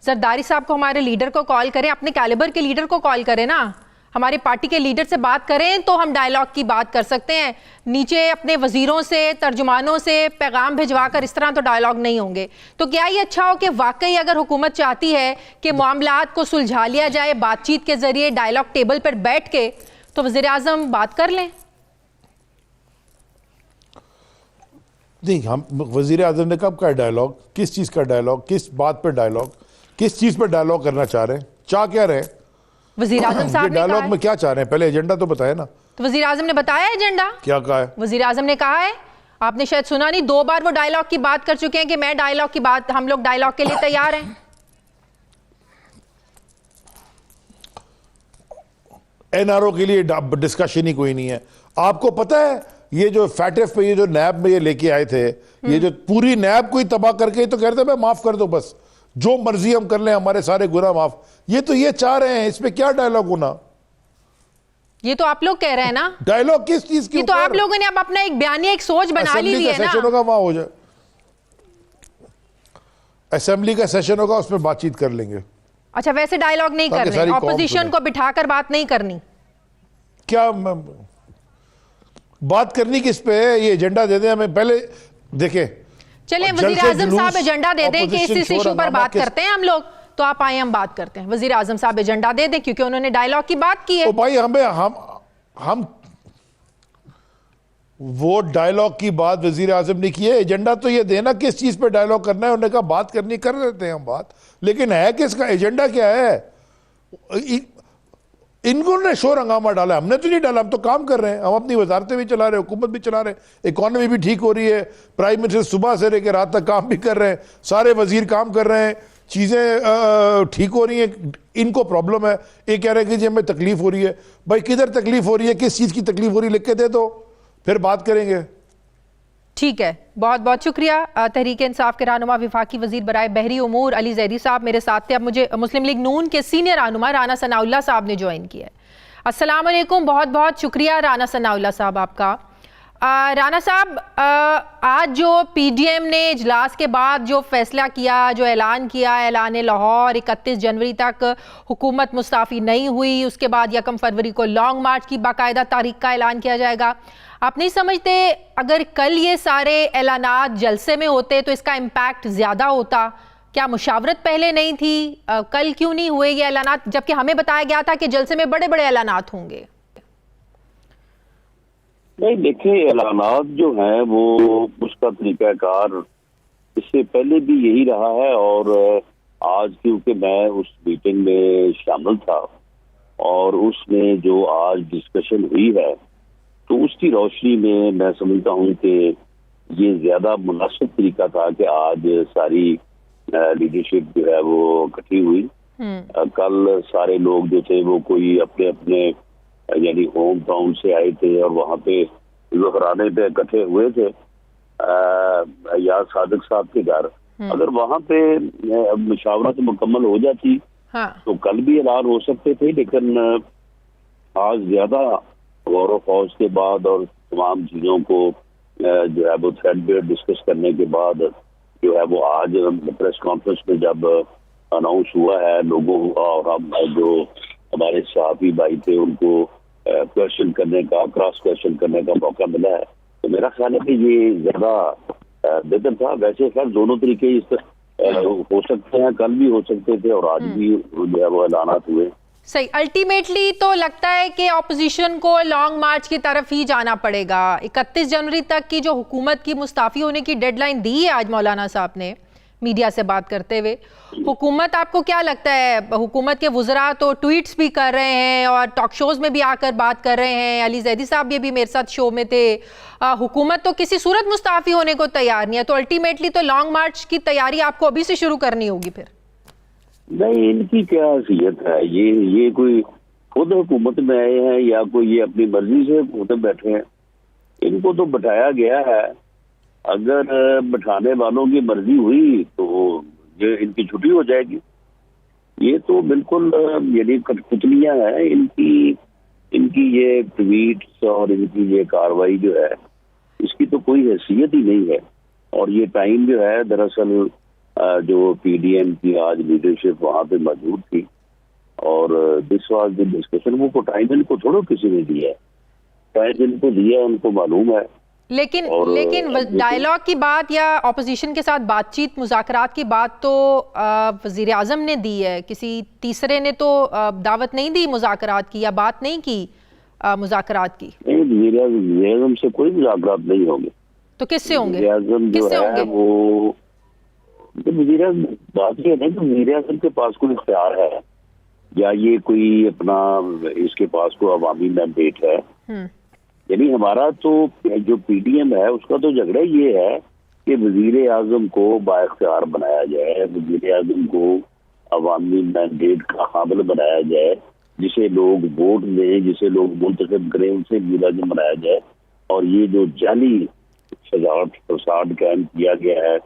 जरदारी साहब को, हमारे लीडर को कॉल करें, अपने कैलिबर के लीडर को कॉल करें ना, हमारी पार्टी के लीडर से बात करें तो हम डायलॉग की बात कर सकते हैं। नीचे अपने वजीरों से, तर्जुमानों से पैगाम भिजवा कर इस तरह तो डायलॉग नहीं होंगे। तो क्या ये अच्छा हो कि वाकई अगर हुकूमत चाहती है कि मामलात को सुलझा लिया जाए बातचीत के जरिए, डायलॉग टेबल पर बैठ के, तो वजीर आजम बात कर लें? नहीं, हम वजीर आजम ने कब का डायलॉग, किस चीज का डायलॉग, किस बात पर डायलॉग, किस चीज पर डायलॉग करना चाह रहे हैं, चाह क्या रहे हैं वजीर आजम साहब? डायलॉग में क्या चाह रहे हैं, पहले एजेंडा तो बताए ना। तो वजीर आजम ने बताया एजेंडा, क्या कहा है? वजीर आजम ने कहा है, आपने शायद सुना नहीं, 2 बार वो डायलॉग की बात कर चुके हैं कि मैं डायलॉग की बात, हम लोग डायलॉग के लिए तैयार हैं। एनआरओ के लिए डिस्कशन ही कोई नहीं है। आपको पता है ये जो फैटेफ पे, ये जो नैब में ये लेके आए थे, ये जो पूरी नैब को ही तबाह करके तो कहते हैं माफ कर दो, बस जो मर्जी हम कर लें, हमारे सारे गुनाह माफ। ये चाह रहे हैं, इसमें क्या डायलॉग होना? ये तो आप लोग कह रहे हैं ना। डायलॉग किस चीज की? तो आप लोगों ने अब अपना एक बयानिया, एक सोच बना ली है ना। सेशन होगा, वहां हो जाए, असेंबली का सेशन होगा, उसमें बातचीत कर लेंगे। अच्छा, वैसे डायलॉग नहीं कर रहे, ऑपोजिशन को बिठाकर बात नहीं करनी? क्या बात करनी किस पे है? ये एजेंडा दे दें हमें, पहले देखें। चले वजीर आजम साहब एजेंडा दे दें कि इस इशू पर बात करते हैं हम लोग, तो आप आए, हम बात करते हैं। वजीर आजम साहब एजेंडा दे दें, क्योंकि उन्होंने डायलॉग की बात की है। तो भाई हम वो डायलॉग की बात वजीर आजम ने की है, एजेंडा तो ये देना किस चीज पे डायलॉग करना है। उन्होंने कहा बात करनी, कर लेते हैं हम बात, लेकिन है किसका एजेंडा, क्या है? इन्होंने शोर हंगामा डाला, हमने तो नहीं डाला, हम तो काम कर रहे हैं, हम अपनी वजारतें भी चला रहे हैं, हुकूमत भी चला रहे हैं, इकोनॉमी भी ठीक हो रही है, प्राइम मिनिस्टर सुबह से लेकर रात तक काम भी कर रहे हैं, सारे वजीर काम कर रहे हैं, चीजें ठीक हो रही हैं। इनको प्रॉब्लम है, ये कह रहे हैं कि जी हमें तकलीफ हो रही है। भाई किधर तकलीफ हो रही है, किस चीज की तकलीफ हो रही है, लिख के दे दो, फिर बात करेंगे। ठीक है, बहुत बहुत शुक्रिया। तहरीक इंसाफ के रहनुमा वफाकी वजीर बराए बहरी उमूर अली जैदी साहब मेरे साथ थे। अब मुझे मुस्लिम लीग नून के सीनियर रहनुमा राना सनाउल्लाह साहब ने ज्वाइन किया है। अस्सलाम वालेकुम, बहुत बहुत शुक्रिया राना सनाउल्लाह साहब आपका। राना साहब, आज जो पीडीएम ने इजलास के बाद जो फैसला किया, जो ऐलान किया, ऐलान लाहौर 31 जनवरी तक हुकूमत मुस्ताफ़ी नहीं हुई, उसके बाद 1 फरवरी को लॉन्ग मार्च की बाकायदा तारीख का ऐलान किया जाएगा। आप नहीं समझते अगर कल ये सारे ऐलानात जलसे में होते तो इसका इम्पैक्ट ज़्यादा होता? क्या मुशावरत पहले नहीं थी? कल क्यों नहीं हुए ये ऐलानात, जबकि हमें बताया गया था कि जलसे में बड़े बड़े ऐलानात होंगे? नहीं, देखिए ऐलानात जो हैं वो उसका तरीकाकार इससे पहले भी यही रहा है, और आज क्योंकि मैं उस मीटिंग में शामिल था और उसमें जो आज डिस्कशन हुई है, तो उसकी रोशनी में मैं समझता हूँ कि ये ज्यादा मुनासिब तरीका था कि आज सारी लीडरशिप जो है वो इकट्ठी हुई। कल सारे लोग जो थे वो कोई अपने अपने यानी होम टाउन से आए थे और वहाँ पे ज़ुहराने पे इकट्ठे हुए थे या सादिक साहब के घर। अगर वहाँ पे मुशावरत मुकम्मल हो जाती तो कल भी ऐलान हो सकते थे, लेकिन आज ज्यादा गौर व फौज के बाद और तमाम चीजों को जो है वो थ्रेडबेयर डिस्कस करने के बाद जो है वो आज प्रेस कॉन्फ्रेंस में जब अनाउंस हुआ है लोगों और हम जो हमारे सहाफी भाई थे उनको क्वेश्चन करने का, क्रॉस क्वेश्चन करने का मौका मिला है, तो मेरा ख्याल है कि ये ज्यादा बेहतर था। वैसे खैर दोनों तरीके इस हो सकते हैं, कल भी हो सकते थे और आज भी जो है वो ऐलानात हुए। सही, अल्टीमेटली तो लगता है कि ऑपोजिशन को लॉन्ग मार्च की तरफ ही जाना पड़ेगा। 31 जनवरी तक की जो हुकूमत की मुस्ताफ़ी होने की डेडलाइन दी है आज मौलाना साहब ने मीडिया से बात करते हुए, हुकूमत आपको क्या लगता है, हुकूमत के वुज़रा तो ट्वीट्स भी कर रहे हैं और टॉक शोज़ में भी आकर बात कर रहे हैं, अली जैदी साहब ये भी मेरे साथ शो में थे, हुकूमत तो किसी सूरत मुस्ताफ़ी होने को तैयार नहीं है, तो अल्टीमेटली तो लॉन्ग मार्च की तैयारी आपको अभी से शुरू करनी होगी फिर। नहीं, इनकी क्या हैसियत है, ये कोई खुद हुकूमत में आए हैं या कोई ये अपनी मर्जी से हुकूमत में बैठे हैं? इनको तो बैठाया गया है, अगर बैठाने वालों की मर्जी हुई तो ये इनकी छुट्टी हो जाएगी। ये तो बिल्कुल यानी कठपुतलियां हैं इनकी ये ट्वीट्स और इनकी ये कार्रवाई जो है इसकी तो कोई हैसियत ही नहीं है। और ये टाइम जो है दरअसल जो पीडीएम की आज लीडरशिप वहां पे मौजूद थी और दिस वाज द डिस्कशन, वो टाइम इनको थोड़ा किसी ने दिया है, टाइम इनको दिया उनको मालूम है। लेकिन डायलॉग की बात या ऑपोजिशन के साथ बातचीत मुज़ाकरात की बात तो वज़ीर आज़म ने दी है, किसी तीसरे ने तो दावत नहीं दी मुज़ाकरात की या बात नहीं की मुज़ाकरात की। नहीं, वज़ीर आज़म से कोई मुज़ाकरात नहीं होंगे। तो किससे होंगे? वज़ीर आज़म जो है वो वज़ीर आज़म बात ये नहीं कि वज़ीर आज़म के पास कोई इख्तियार है या ये कोई अपना इसके पास कोई अवामी मैंडेट है। यानी हमारा तो जो पीडीएम है उसका तो झगड़ा ये है कि वजीर आजम को बाइख्तियार बनाया जाए, वजीर आजम को अवामी मैंडेट का हामिल बनाया जाए, जिसे लोग वोट दें, जिसे लोग मुंतखब करें, उनसे वजीर आजम बनाया जाए। और ये जो जाली सजावट प्रसाद कायम किया गया है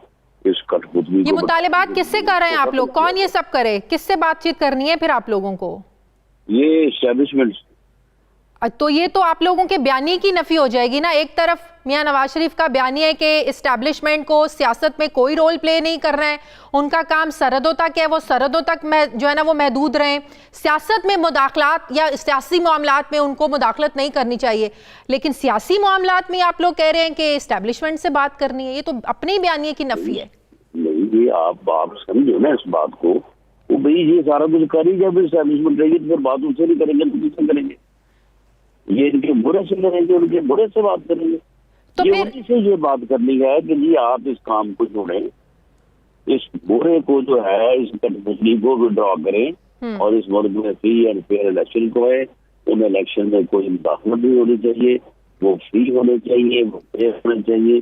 इस कठपुतली, ये मुतालिबात किससे कर रहे हैं आप लोग? कौन ये सब करे? किससे बातचीत करनी है फिर आप लोगों को? ये एस्टैब्लिशमेंट। तो ये तो आप लोगों के बयानी की नफी हो जाएगी ना। एक तरफ मियां नवाज शरीफ का बयानी है कि इस्टेब्लिशमेंट को सियासत में कोई रोल प्ले नहीं करना है, उनका काम सरहदों तक है, वो सरहदों तक जो है ना वो महदूद रहें, सियासत में मुदाखलात या सियासी मामलात में उनको मुदाखलत नहीं करनी चाहिए। लेकिन सियासी मामलात में आप लोग कह रहे हैं कि इस्टेब्लिशमेंट से बात करनी है, ये तो अपने बयानी की नफी है। नहीं, ये आप समझो ना इस बात को, वो भाई ये सारा कुछ कर ही जब इस्टेब्लिशमेंट रहेगी तो फिर बात उनसे नहीं करेंगे तो किससे करेंगे? ये इनके बुरे से करेंगे, उनके बुरे से बात करेंगे। तो ये उन्हीं से ये बात करनी है कि जी आप इस काम को छोड़ें, इस बुरे को जो है इस कठपुतली को विड्रॉ करें और इस मुल्क में फ्री एंड फेयर इलेक्शन को है। उन इलेक्शन में कोई मुदाखलत नहीं होनी चाहिए, वो फ्री होने चाहिए, वो फेयर होने चाहिए,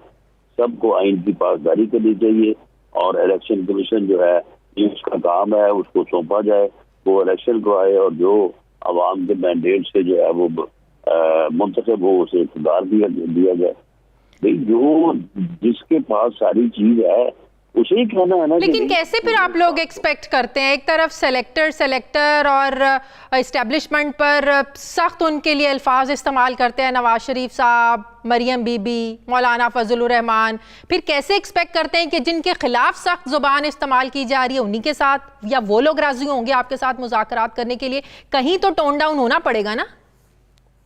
सबको आइन की पासदारी करनी चाहिए और इलेक्शन कमीशन जो है ये उसका काम है, उसको सौंपा जाए, वो इलेक्शन को आए और जो अवाम के मैंडेट से जो है वो मुंतखब हो उसे इख्तियार दिया जाए। जो जिसके पास सारी चीज है उसे ही कहना है ना। लेकिन कैसे फिर आप लोग एक्सपेक्ट करते हैं? एक तरफ सेलेक्टर और इस्टेब्लिशमेंट पर सख्त उनके लिए अल्फाज इस्तेमाल करते हैं नवाज शरीफ साहब, मरियम बीबी, मौलाना फजलुर रहमान, फिर कैसे एक्सपेक्ट करते हैं कि जिनके खिलाफ सख्त जुबान इस्तेमाल की जा रही है उन्हीं के साथ या वो लोग राजी होंगे आपके साथ मुज़ाकरात करने के लिए? कहीं तो टोन डाउन होना पड़ेगा ना।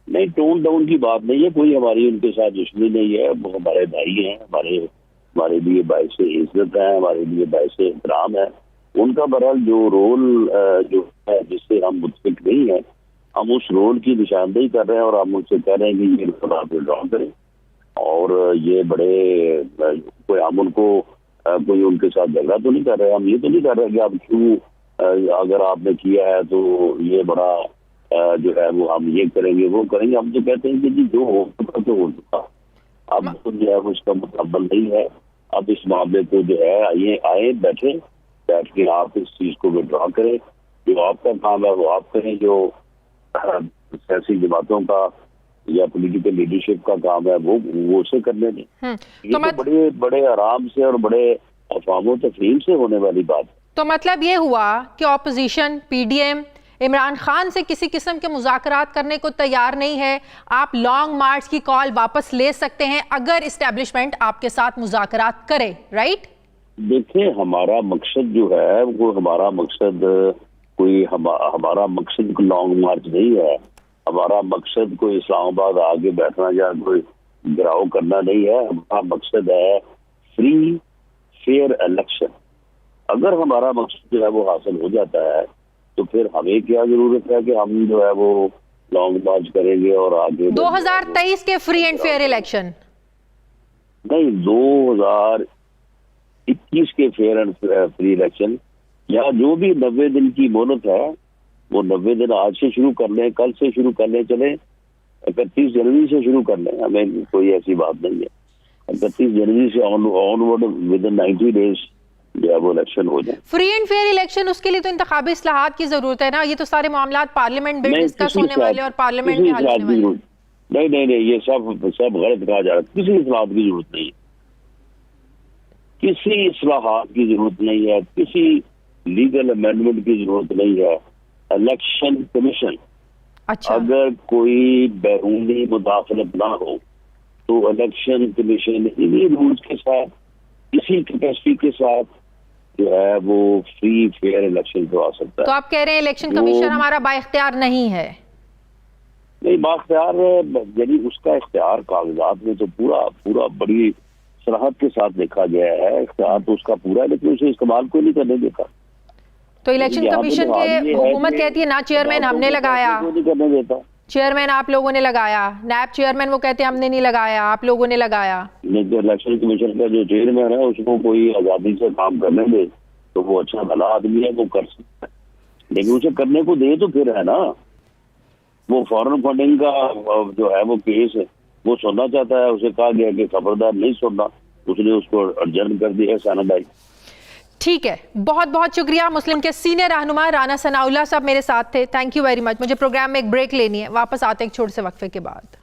नहीं, टोन डाउन की बात नहीं है, कोई हमारी उनके साथ दुश्मनी नहीं है, वो हमारे भाई हैं, हमारे लिए बाइस इज्जत है, हमारे लिए बाइस एहतराम है। उनका बहरहाल जो रोल जो है जिससे हम मुतफिक नहीं है, हम उस रोल की निशानदेही कर रहे हैं और हम उनसे कह रहे हैं कि ये आप विड्रॉ करें। और ये बड़े कोई हम उनको कोई उनके साथ झगड़ा तो नहीं कर रहे, हम ये तो नहीं कर रहे कि आप क्यों अगर आपने किया है तो ये बड़ा जो है वो हम ये करेंगे वो करेंगे। हम तो कहते हैं कि जी जो हो चुका तो हो चुका, अब तो जो है वो इसका मुतकब्बल नहीं है। अब इस मामले को जो है आए बैठ के आप इस चीज को विड्रॉ करें, जो आपका काम है वो आप करें, जो सियासी जमातों का या पॉलिटिकल लीडरशिप का काम है वो उसे करने दें। ये तो बड़े आराम से और बड़े अफवाहों तफहीम से होने वाली बात है। तो मतलब ये हुआ कि ऑपोजिशन पीडीएम इमरान खान से किसी किस्म के मुज़ाकरात करने को तैयार नहीं है, आप लॉन्ग मार्च की कॉल वापस ले सकते हैं अगर इस्टेब्लिशमेंट आपके साथ मुज़ाकरात करे, राइट? देखिए, हमारा मकसद जो है वो हमारा मकसद लॉन्ग मार्च नहीं है। हमारा मकसद कोई इस्लामाबाद आगे बैठना या कोई गिराव करना नहीं है। हमारा मकसद है फ्री फेयर इलेक्शन। अगर हमारा मकसद जो है वो हासिल हो जाता है तो फिर हमें क्या जरूरत है कि हम जो है वो लॉन्ग मार्च करेंगे और आगे 2023 के फ्री एंड फेयर इलेक्शन नहीं, 2021 के फेयर एंड फ्री इलेक्शन या जो भी 90 दिन की मोहलत है वो 90 दिन आज से शुरू कर लें, कल से शुरू कर लें, चले 31 जनवरी से शुरू कर लें, हमें कोई ऐसी बात नहीं है। 31 जनवरी से ऑनवर्ड विद इन 90 डेज जो है वो इलेक्शन हो जाए। फ्री एंड फेयर इलेक्शन, उसके लिए तो इंतखाबी इस्लाहात की जरूरत है ना। ये तो सारे मामलात पार्लियामेंट में डिस्कस होने वाले और पार्लियामेंट में हल होने वाले। नहीं, ये सब गलत कहा जा रहा है। किसी इस्लाहात की जरूरत नहीं है, किसी इस्लाहात की जरूरत नहीं है, किसी लीगल अमेंडमेंट की जरूरत नहीं है। इलेक्शन कमीशन, अच्छा, अगर कोई बैरूनी मुदाखलत ना हो तो इलेक्शन कमीशन इन्हीं रूल्स के साथ, इसी कैपेसिटी के साथ जो है वो फ्री फेयर इलेक्शन करवा सकता है। तो आप कह रहे हैं इलेक्शन कमीशन हमारा बाइख्तियार नहीं है? नहीं, बाख्तियार यानी उसका इख्तियार कागजात में तो पूरा बड़ी सराहत के साथ देखा गया है। इख्तियार तो उसका पूरा है, लेकिन उसे इस्तेमाल कोई नहीं करने देता। तो इलेक्शन कमीशन के हुकूमत कहती है ना चेयरमैन हमने लगाया, नहीं करने देता। चेयरमैन आप लोगों ने लगाया, नैब चेयरमैन वो कहते हैं हमने नहीं लगाया, आप लोगों ने लगाया। नहीं, तो इलेक्शन कमीशन का जो चेयरमैन है उसको कोई आजादी से काम करने दे तो वो अच्छा भला आदमी है, वो कर सकता है, लेकिन उसे करने को दे तो फिर है ना। वो फॉरेन फंडिंग का जो है वो केस है, वो सुनना चाहता है, उसे कहा गया कि खबरदार नहीं सुनना, उसने उसको अर्जन कर दिया सैनिटाइज। ठीक है, बहुत बहुत शुक्रिया। मुस्लिम के सीनियर रहनुमा राना सनाउल्लाह साहब मेरे साथ थे, थैंक यू वेरी मच। मुझे प्रोग्राम में एक ब्रेक लेनी है, वापस आते हैं एक छोटे से वक्फे के बाद।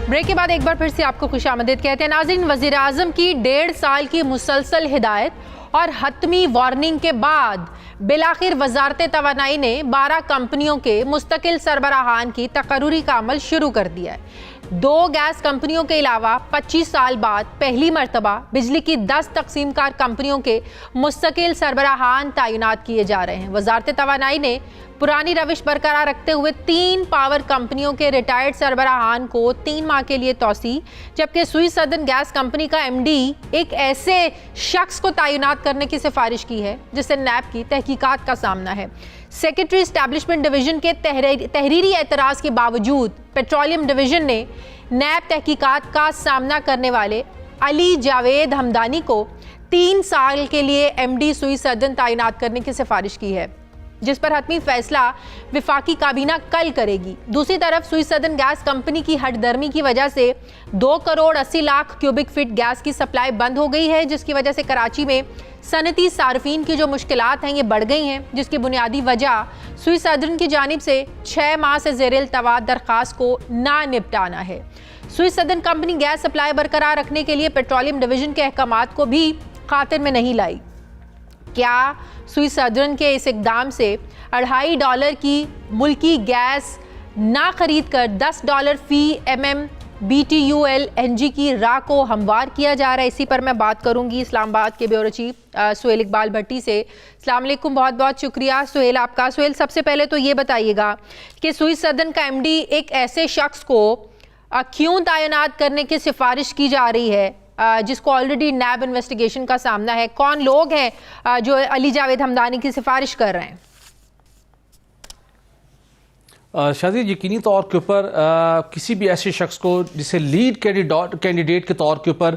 ब्रेक के बाद एक बार फिर से आपको खुशामदीद कहते हैं। नाज़रीन, वज़ीर आज़म की 1.5 साल की मुसलसल हिदायत और हतमी वार्निंग के बाद बिलाखिर वजारत तवानाई ने 12 कंपनियों के मुस्तकिल सरबराहान की तकर्रुरी का अमल शुरू कर दिया है। 2 गैस कंपनियों के अलावा 25 साल बाद पहली मरतबा बिजली की 10 तकसीमकार कंपनियों के मुस्तकिल सरबराहान तैनात किए जा रहे हैं। वजारत तवानाई ने पुरानी रविश बरकरार रखते हुए 3 पावर कंपनियों के रिटायर्ड सरबराहान को 3 माह के लिए तौसी, जबकि सुई सदन गैस कंपनी का एमडी एक ऐसे शख्स को तैनात करने की सिफारिश की है जिसे नैब की तहकीकात का सामना है। सेक्रेटरी एस्टैब्लिशमेंट डिवीजन के तहरीरी एतराज़ के बावजूद पेट्रोलियम डिवीजन ने नैब तहकीकात का सामना करने वाले अली जावेद हमदानी को 3 साल के लिए एमडी सुई सदन तैनात करने की सिफारिश की है, जिस पर हतमी फैसला विफाकी काबीना कल करेगी। दूसरी तरफ सुई सदन गैस कंपनी की हटदर्मी की वजह से 2 crore 80 lakh cubic feet gas की सप्लाई बंद हो गई है, जिसकी वजह से कराची में सनती सार्फिन की जो मुश्किलात हैं ये बढ़ गई हैं, जिसकी बुनियादी वजह सुई सदन की जानिब से 6 माह से ज़ेर इल्तवा दरख्वास्त को ना निपटाना है। सुई सदन कंपनी गैस सप्लाई बरकरार रखने के लिए पेट्रोलियम डिवीजन के अहकामात को भी खातिर में नहीं लाई। क्या सुई सदन के इस इकदाम से $2.5 की मुल्की गैस ना खरीद कर $10 फी MM BTU LNG की राह को हमवार किया जा रहा है? इसी पर मैं बात करूंगी इस्लामाबाद के ब्यूरो चीफ सुहेल इकबाल भट्टी से। अस्सलाम वालेकुम, बहुत बहुत शुक्रिया सुहेल आपका। सुहेल, सबसे पहले तो ये बताइएगा कि सुई सदन का MD एक ऐसे शख्स को क्यों तैनात करने की सिफारिश की जा रही है जिसको ऑलरेडी नैब इन्वेस्टिगेशन का सामना है? कौन लोग हैं जो अली जावेद हमदानी की सिफारिश कर रहे हैं? शादी, यकीनी तौर के ऊपर किसी भी ऐसे शख्स को जिसे लीड कैंडिडेट के तौर के ऊपर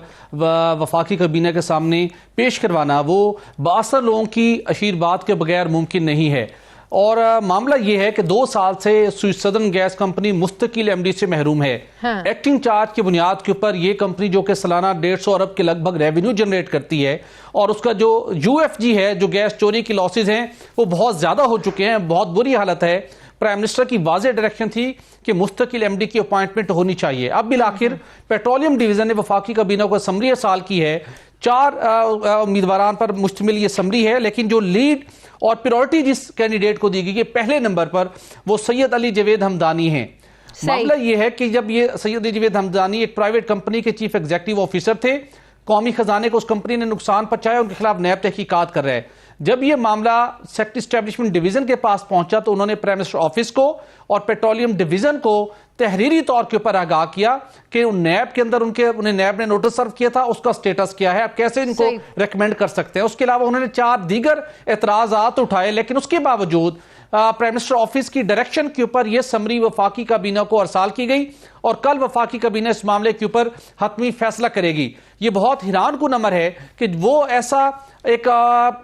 वफाकी काबीना के सामने पेश करवाना वो बासर लोगों की आशीर्वाद के बगैर मुमकिन नहीं है। और मामला ये है कि 2 साल से स्विस सदर्न गैस कंपनी मुस्तकिल एमडी से महरूम है। हाँ। एक्टिंग चार्ज की बुनियाद के ऊपर ये कंपनी जो कि सालाना 150 अरब के लगभग रेवेन्यू जनरेट करती है, और उसका जो यूएफजी है, जो गैस चोरी की लॉसेज हैं, वो बहुत ज्यादा हो चुके हैं, बहुत बुरी हालत है। प्राइम मिनिस्टर की वाज़ेह डायरेक्शन थी कि मुस्तकिल एमडी की अपॉइंटमेंट होनी चाहिए। अब बिल आखिर पेट्रोलियम डिवीजन ने वफाकी काबीना को समरी अरसाल की है। 4 उम्मीदवार पर मुश्तमिल ये समरी है, लेकिन जो लीड और प्रायोरिटी जिस कैंडिडेट को दी गई है पहले नंबर पर, वो सैयद अली जवेद हमदानी हैं। मामला ये है कि जब ये सैयद अली जवेद हमदानी एक प्राइवेट कंपनी के चीफ एग्जीक्यूटिव ऑफिसर थे, कौमी खजाने को उस कंपनी ने नुकसान पहुंचाया, उनके खिलाफ नैब तहकीकात कर रहे हैं। जब ये मामला सेक्रेटरी एस्टेब्लिशमेंट डिवीजन के पास पहुंचा तो उन्होंने प्राइम मिनिस्टर ऑफिस को और पेट्रोलियम डिवीजन को तहरीरी तौर के ऊपर आगाह किया कि नैब के अंदर उन्हें नैब ने नोटिस सर्व किया था, उसका स्टेटस क्या है, आप कैसे इनको रेकमेंड कर सकते हैं। उसके अलावा उन्होंने 4 दीगर एतराजात उठाए, लेकिन उसके बावजूद प्राइम मिनिस्टर ऑफिस की डायरेक्शन के ऊपर यह समरी वफाकी काबीना को अरसाल की गई और कल वफाकी काबीना इस मामले के ऊपर हतमी फैसला करेगी। ये बहुत हैरान कुन अमर है कि वो ऐसा एक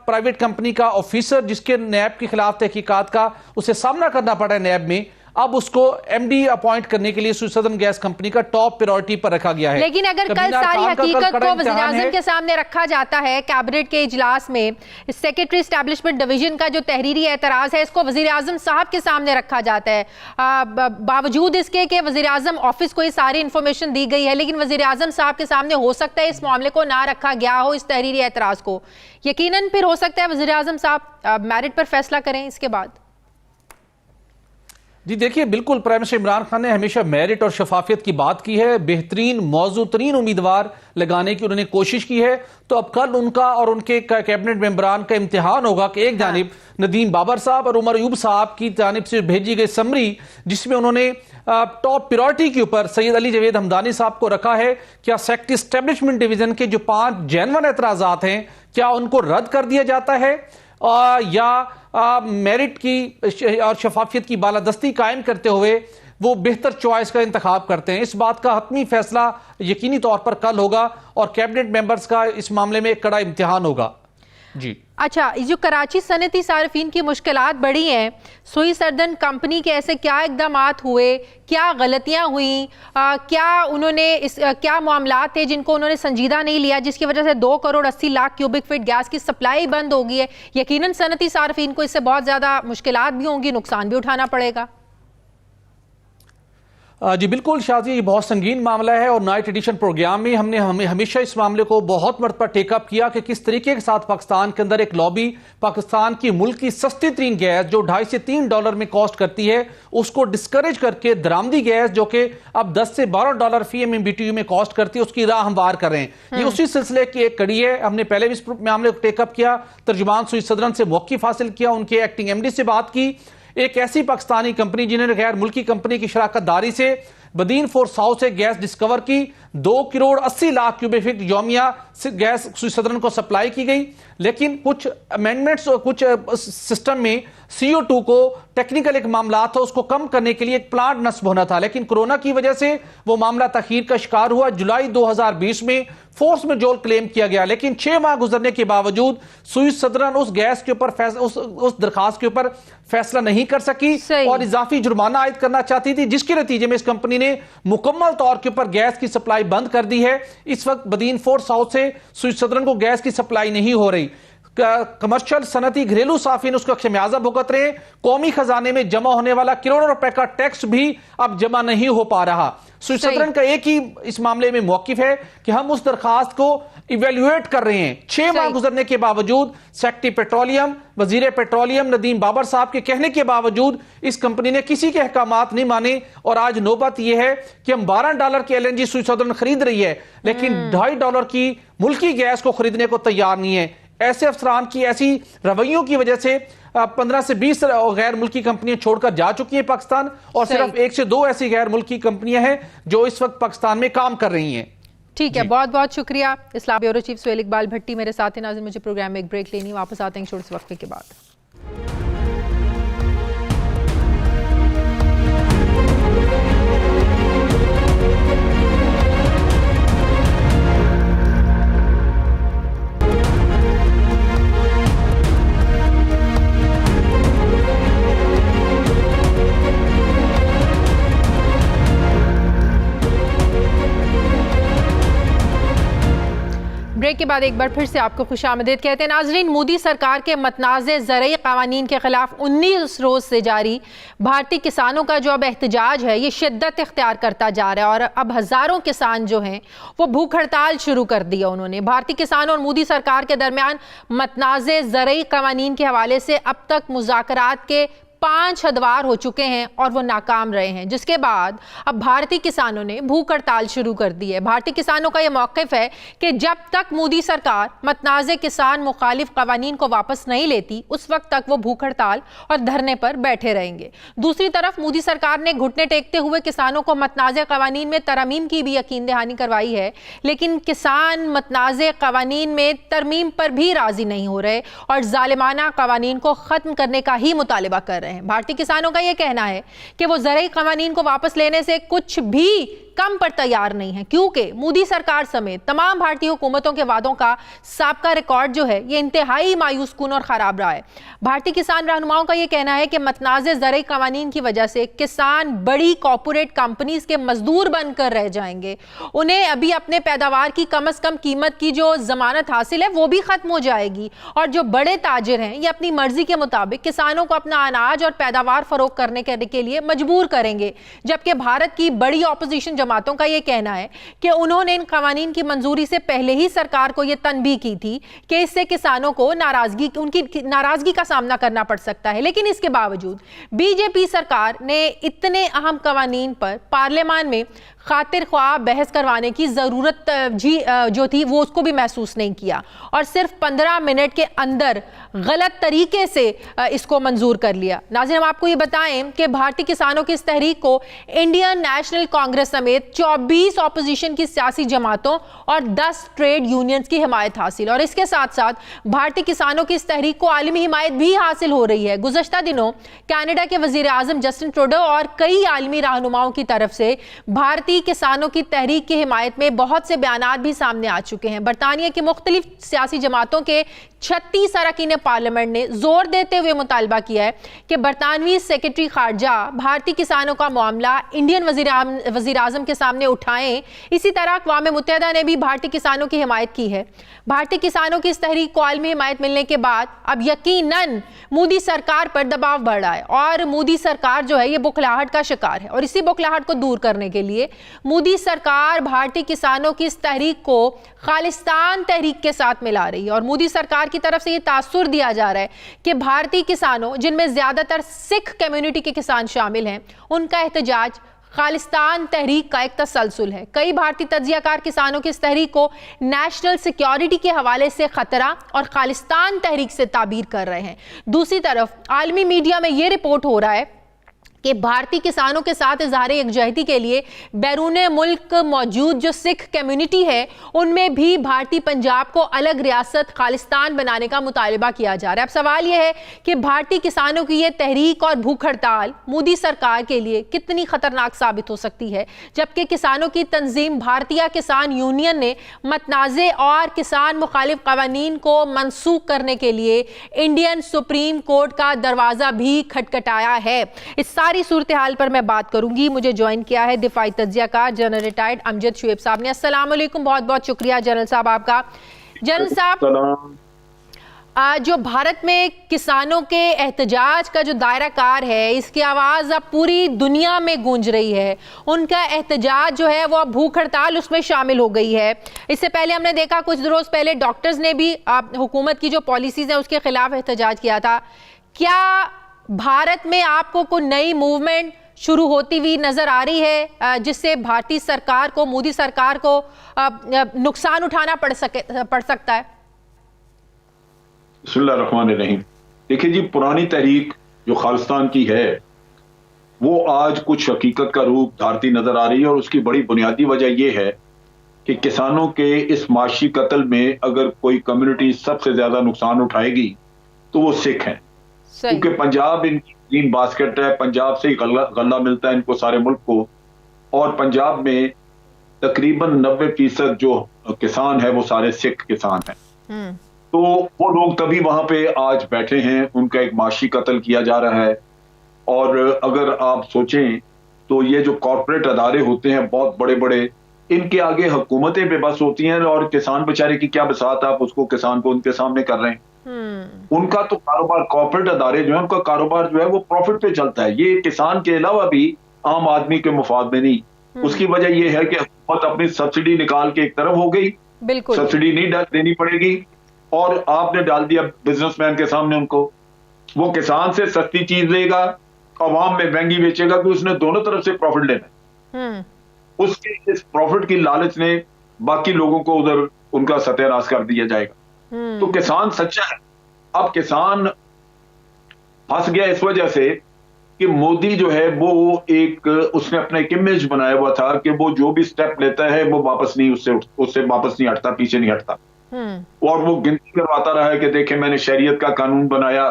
प्राइवेट कंपनी का ऑफिसर जिसके नैब के खिलाफ तहकीकात का उसे सामना करना पड़ा है नैब में, अब उसको एमडी अपॉइंट करने के लिए स्विस सदर्न गैस कंपनी का टॉप प्रायोरिटी पर रखा गया है। लेकिन अगर कल सारी हकीकत को वज़ीर-ए-आज़म के सामने रखा जाता है कैबिनेट के इजलास में, सेक्रेटरी एस्टेब्लिशमेंट डिवीजन का जो तहरीरी एतराज है इसको वज़ीर-ए-आज़म साहब के सामने रखा जाता है, बावजूद इसके कि वज़ीर-ए-आज़म ऑफिस को ये सारी इंफॉर्मेशन दी गई है, लेकिन वज़ीर-ए-आज़म साहब के सामने हो सकता है इस मामले को ना रखा गया हो, इस तहरीरी एतराज को। यकीनन फिर हो सकता है वज़ीर-ए-आज़म साहब मेरिट पर फैसला करें इसके बाद। जी देखिए, बिल्कुल प्राइम मिनिस्टर इमरान खान ने हमेशा मेरिट और शफाफियत की बात की है, बेहतरीन मौजूतरीन उम्मीदवार लगाने की उन्होंने कोशिश की है। तो अब कल उनका और उनके कैबिनेट मेंबरान का इम्तिहान होगा कि एक जानिब नदीम बाबर साहब और उमर अयूब साहब की जानिब से भेजी गई समरी, जिसमें उन्होंने टॉप प्रायोरिटी के ऊपर सैयद अली जवेद हमदानी साहब को रखा है, क्या सेक्रेटरी एस्टेब्लिशमेंट डिवीजन के जो 5 जेन्युइन एतराजात हैं क्या उनको रद्द कर दिया जाता है या मेरिट की और शफाफियत की बालादस्ती कायम करते हुए वो बेहतर चॉइस का इंतखाब करते हैं। इस बात का हतमी फैसला यकीनी तौर पर कल होगा और कैबिनेट मेंबर्स का इस मामले में एक कड़ा इम्तिहान होगा। जी अच्छा, जो कराची सनती सार्फिन की मुश्किलात बढ़ी हैं, स्विस सदर्न कंपनी के ऐसे क्या इकदामात हुए, क्या गलतियां हुई, क्या उन्होंने क्या मामलात थे जिनको उन्होंने संजीदा नहीं लिया, जिसकी वजह से 2 crore 80 lakh cubic feet gas की सप्लाई बंद हो गई है। यकीनन सनती सार्फिन को इससे बहुत ज़्यादा मुश्किलात भी होंगी, नुकसान भी उठाना पड़ेगा। जी बिल्कुल शाजी, ये बहुत संगीन मामला है और नाइट एडिशन प्रोग्राम में हमने हमेशा इस मामले को बहुत मर्तबा टेकअप किया कि किस तरीके के साथ पाकिस्तान के अंदर एक लॉबी पाकिस्तान की मुल्क की सस्ती तरीन गैस जो $2.5 से $3 में कॉस्ट करती है उसको डिस्करेज करके दरामदी गैस जो कि अब $10 से $12 फी MMBTU में कॉस्ट करती है उसकी राह हमवार कर रहे हैं। ये उसी सिलसिले की एक कड़ी है। हमने पहले भी इस मामले को टेकअप किया, तर्जुमान स्विस सदर्न से मौक़िफ़ हासिल किया, उनके एक्टिंग MD से बात की। एक ऐसी पाकिस्तानी कंपनी जिन्होंने गैर मुल्की कंपनी की शराकत दारी से बदीन फोर साउथ से गैस डिस्कवर की, 2 करोड़ 80 लाख क्यूबिक फीट योमिया गैस स्विस सदर्न को सप्लाई की गई, लेकिन कुछ अमेंडमेंट्स और कुछ सिस्टम में CO2 को टेक्निकल एक मामला था, उसको कम करने के लिए एक प्लांट नस्ब होना था, लेकिन कोरोना की वजह से वो मामला तखीर का शिकार हुआ। जुलाई 2020 में फोर्स मेजोर क्लेम किया गया, लेकिन 6 माह गुजरने के बावजूद स्विस सदर्न उस गैस के ऊपर उस दरखास्त के ऊपर फैसला नहीं कर सकी और इजाफी जुर्माना आयद करना चाहती थी, जिसके नतीजे में इस कंपनी ने मुकम्मल तौर के ऊपर गैस की सप्लाई बंद कर दी है। इस वक्त बदीन फोर साउथ से स्विस सदर्न को गैस की सप्लाई नहीं हो रही। कमर्शियल सनती घरेलू साफिन उसका खमियाजा भुगत रहे। कौमी खजाने में जमा होने वाला करोड़ों रुपए का टैक्स भी अब जमा नहीं हो पा रहा। स्विस सदर्न का एक ही इस मामले में मौकिफ है कि हम उस दरखास्त को इवेल्युएट कर रहे हैं। 6 माह गुजरने के बावजूद सेक्रेटरी पेट्रोलियम, वजीर पेट्रोलियम नदीम बाबर साहब के कहने के बावजूद इस कंपनी ने किसी के अहकामात नहीं माने और आज नौबत यह है कि हम $12 की LNG स्विस सदर्न खरीद रही है, लेकिन $2.5 की मुल्की गैस को खरीदने को तैयार नहीं है। ऐसे अफसरान की ऐसी रवैयों की वजह से 15 से 20 गैर मुल्की कंपनियां छोड़कर जा चुकी हैं पाकिस्तान और सिर्फ 1 से 2 ऐसी गैर मुल्की कंपनियां हैं जो इस वक्त पाकिस्तान में काम कर रही हैं। ठीक है, बहुत बहुत शुक्रिया। इस्लाम ब्यूरो चीफ सुहेल इकबाल भट्टी मेरे साथ हैं। नाज़रीन, मुझे प्रोग्राम में एक ब्रेक लेनी, वापस आते हैं छोटे से वक्फे के बाद। ब्रेक के बाद एक बार फिर से आपको खुशामदीद कहते हैं। नाजरीन, मोदी सरकार के मतनाज़े ज़रई क़वानीन के ख़िलाफ़ 19 रोज़ से जारी भारतीय किसानों का जो अब एहतजाज है ये शिद्दत इख्तियार करता जा रहा है और अब हज़ारों किसान जो हैं वो भूख हड़ताल शुरू कर दिया उन्होंने। भारतीय किसानों और मोदी सरकार के दरमियान मतनाज़े ज़रई क़वानीन के हवाले से अब तक मुज़ाकरात के 5 अदवार हो चुके हैं और वो नाकाम रहे हैं, जिसके बाद अब भारतीय किसानों ने भूख हड़ताल शुरू कर दी है। भारतीय किसानों का ये मौक़िफ़ है कि जब तक मोदी सरकार मतनाज़े किसान मुखालिफ क़वानीन को वापस नहीं लेती उस वक्त तक वो भूख हड़ताल और धरने पर बैठे रहेंगे। दूसरी तरफ मोदी सरकार ने घुटने टेकते हुए किसानों को मतनाज़े क़वानीन में तरमीम की भी यकीन दहानी करवाई है, लेकिन किसान मतनाज़े क़वानीन में तरमीम पर भी राज़ी नहीं हो रहे और ज़ालिमाना क़वानीन को ख़त्म करने का ही मुतालिबा कर रहे हैं। भारतीय किसानों का यह कहना है कि वो ज़रई क़वानीन को वापस लेने से कुछ भी कम पर तैयार नहीं है, क्योंकि मोदी सरकार समेत तमाम भारतीय हुकूमतों के वादों का साबका रिकॉर्ड जो है ये इंतहाई मायूस कुन और ख़राब रहा है। भारतीय किसान रहनुमाओं का यह कहना है कि मतनाज़े ज़रई क़वानीन की वजह से किसान बड़ी कॉर्पोरेट कंपनीज के मजदूर बनकर रह जाएंगे। उन्हें अभी अपने पैदावार की कम अज़ कम कीमत की जो ज़मानत हासिल है वो भी ख़त्म हो जाएगी और जो बड़े ताजिर हैं ये अपनी मर्जी के मुताबिक किसानों को अपना अनाज और पैदावार फरोख्त करने के लिए मजबूर करेंगे। जबकि भारत की बड़ी ऑपोजिशन जमातों का यह कहना है कि उन्होंने इन क़वानीन की मंजूरी से पहले ही सरकार को यह तनबीह की थी कि इससे किसानों को उनकी नाराजगी का सामना करना पड़ सकता है, लेकिन इसके बावजूद बीजेपी सरकार ने इतने अहम क़वानीन पर पार्लियामान में खातिर ख्वाह बहस करवाने की ज़रूरत जो थी वो उसको भी महसूस नहीं किया और सिर्फ 15 मिनट के अंदर गलत तरीके से इसको मंजूर कर लिया। नाज़रीन, हम आपको ये बताएं कि भारतीय किसानों की इस तहरीक को इंडियन नेशनल कांग्रेस समेत 24 ऑपोजिशन की सियासी जमातों और 10 ट्रेड यूनियंस की हिमायत हासिल और इसके साथ साथ भारतीय किसानों की इस तहरीक को आलमी हिमायत भी हासिल हो रही है। गुज़श्ता दिनों कनाडा के वज़ीर आज़म जस्टिन ट्रूडो और कई आलमी रहनुमाओं की तरफ से भारतीय किसानों की तहरीक की हिमायत में बहुत से बयानात भी सामने आ चुके हैं। बरतानिया की मुख्तलिफ सियासी जमातों के 36 अरकान पार्लियामेंट ने जोर देते हुए मुतालबा किया है कि बरतानवी सेक्रेटरी खारजा भारतीय किसानों का मामला इंडियन वज़ीर आज़म के सामने उठाएं। इसी तरह अक़वाम मुत्तहिदा ने भी भारतीय किसानों की हिमायत की है। भारतीय किसानों की इस तहरीक को आलमी हिमायत मिलने के बाद अब यकीनन मोदी सरकार पर दबाव बढ़ रहा है और मोदी सरकार जो है ये बुखलाहट का शिकार है और इसी बुखलाहट को दूर करने के लिए मोदी सरकार भारतीय किसानों की इस तहरीक को खालिस्तान तहरीक के साथ मिला रही है और मोदी सरकार की तरफ से ये तासुर दिया जा रहा है कि भारतीय किसानों, जिनमें ज्यादातर सिख कम्युनिटी के किसान शामिल हैं, उनका एहतजाज खालिस्तान तहरीक का एक तसलसल है। कई भारतीय तज्जियाकार किसानों की इस तहरीक को नेशनल सिक्योरिटी के हवाले से खतरा और खालिस्तान तहरीक से ताबीर कर रहे हैं। दूसरी तरफ आलमी मीडिया में यह रिपोर्ट हो रहा है कि भारतीय किसानों के साथ इज़हार यकजहती के लिए बैरून मुल्क मौजूद जो सिख कम्युनिटी है उनमें भी भारतीय पंजाब को अलग रियासत खालिस्तान बनाने का मुतालबा किया जा रहा है। अब सवाल यह है कि भारतीय किसानों की यह तहरीक और भूख हड़ताल मोदी सरकार के लिए कितनी खतरनाक साबित हो सकती है, जबकि किसानों की तंजीम भारतीय किसान यूनियन ने मतनाज़े और किसान मुखालिफ क़वानीन को मनसूख करने के लिए इंडियन सुप्रीम कोर्ट का दरवाज़ा भी खटखटाया है। इस सारी सूरत हाल पर मैं बात करूंगी। मुझे ज्वाइन किया है दिफाई तज्जियाकार जनरल रिटायर्ड अमजद शुएब साहब ने। अस्सलाम वालेकुम, बहुत बहुत शुक्रिया जनरल साहब आपका। जनरल साहब, जो भारत में किसानों के एहतजाज का जो दायरा कार है इसकी आवाज़ अब पूरी दुनिया में गूंज रही है। उनका एहतजाज जो है वो अब भूख हड़ताल उसमें शामिल हो गई है। इससे पहले हमने देखा कुछ रोज़ पहले डॉक्टर्स ने भी हुकूमत की जो पॉलिसीज़ हैं उसके खिलाफ एहतजाज किया था। क्या भारत में आपको कोई नई मूवमेंट शुरू होती हुई नजर आ रही है जिससे भारतीय सरकार को, मोदी सरकार को नुकसान उठाना पड़ सकता है? बिस्मिल्लाहिर्रहमानिर्रहीम। देखिए जी, पुरानी तहरीक जो खालिस्तान की है वो आज कुछ हकीकत का रूप धारती नजर आ रही है और उसकी बड़ी बुनियादी वजह यह है कि किसानों के इस माशी कत्ल में अगर कोई कम्युनिटी सबसे ज्यादा नुकसान उठाएगी तो वो सिख हैं, क्योंकि पंजाब इनकी ग्रीन बास्केट है। पंजाब से ही गल्ला मिलता है इनको सारे मुल्क को और पंजाब में तकरीबन 90% जो किसान है वो सारे सिख किसान हैं। तो वो लोग तभी वहां पे आज बैठे हैं, उनका एक माशी कत्ल किया जा रहा है। और अगर आप सोचें तो ये जो कॉर्पोरेट अदारे होते हैं बहुत बड़े बड़े इनके आगे हुकूमतें बेबस होती हैं और किसान बेचारे की क्या बसात, आप उसको किसान को उनके सामने कर रहे हैं। उनका तो कारोबार, कॉर्पोरेट अदारे जो है उनका कारोबार जो है वो प्रॉफिट पे चलता है। ये किसान के अलावा भी आम आदमी के मुफाद में नहीं। उसकी वजह यह है कि हुकूमत अपनी सब्सिडी निकाल के एक तरफ हो गई, बिल्कुल सब्सिडी नहीं देनी पड़ेगी, और आपने डाल दिया बिजनेसमैन के सामने उनको। वो किसान से सस्ती चीज लेगा, अवाम में महंगी बेचेगा, कि उसने दोनों तरफ से प्रॉफिट लेना है। उसके इस प्रॉफिट की लालच ने बाकी लोगों को उधर उनका सत्यानाश कर दिया जाएगा। तो किसान सच्चा है। अब किसान फंस गया इस वजह से कि मोदी जो है वो एक, उसने अपना एक इमेज बनाया हुआ था कि वो जो भी स्टेप लेता है वो वापस नहीं, उससे वापस नहीं हटता, पीछे नहीं हटता। और वो गिनती करवाता रहा है कि देखे मैंने शरीयत का कानून बनाया,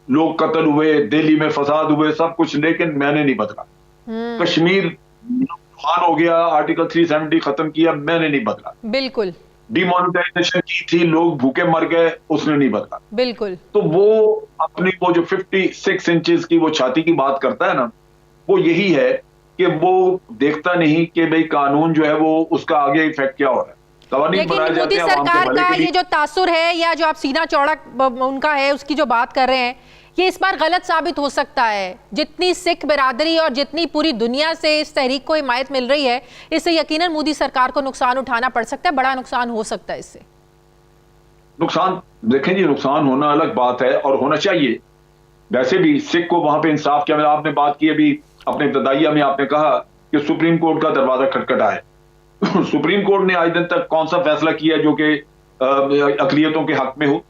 लोग कत्ल हुए, दिल्ली में फसाद हुए, सब कुछ, लेकिन मैंने नहीं बदला। कश्मीर तूफान हो गया, आर्टिकल 370 खत्म किया, मैंने नहीं बदला। बिल्कुल। डिमोनेटाइजेशन की थी, लोग भूखे मर गए, उसने नहीं बदला। बिल्कुल। तो वो अपनी वो जो 56 इंचेस की वो छाती की बात करता है ना, वो यही है कि वो देखता नहीं कि भाई कानून जो है वो उसका आगे इफेक्ट क्या हो रहा है। लेकिन मोदी सरकार का ये जो तासुर है या जो आप सीना चौड़ा उनका है उसकी जो बात कर रहे हैं, ये इस बार गलत साबित हो सकता है। जितनी सिख बिरादरी और जितनी पूरी दुनिया से इस तहरीक को हिमायत मिल रही है, इससे यकीनन मोदी सरकार को नुकसान उठाना पड़ सकता है, बड़ा नुकसान हो सकता है। इससे नुकसान, देखें जी, नुकसान होना अलग बात है और होना चाहिए। वैसे भी सिख को वहां पे इंसाफ किया। आपने बात की अभी अपने इब्तदाइया में, आपने कहा कि सुप्रीम कोर्ट का दरवाजा खटखटा है। सुप्रीम कोर्ट ने आज दिन तक कौन सा फैसला किया जो कि अकलियतों के हक में हो?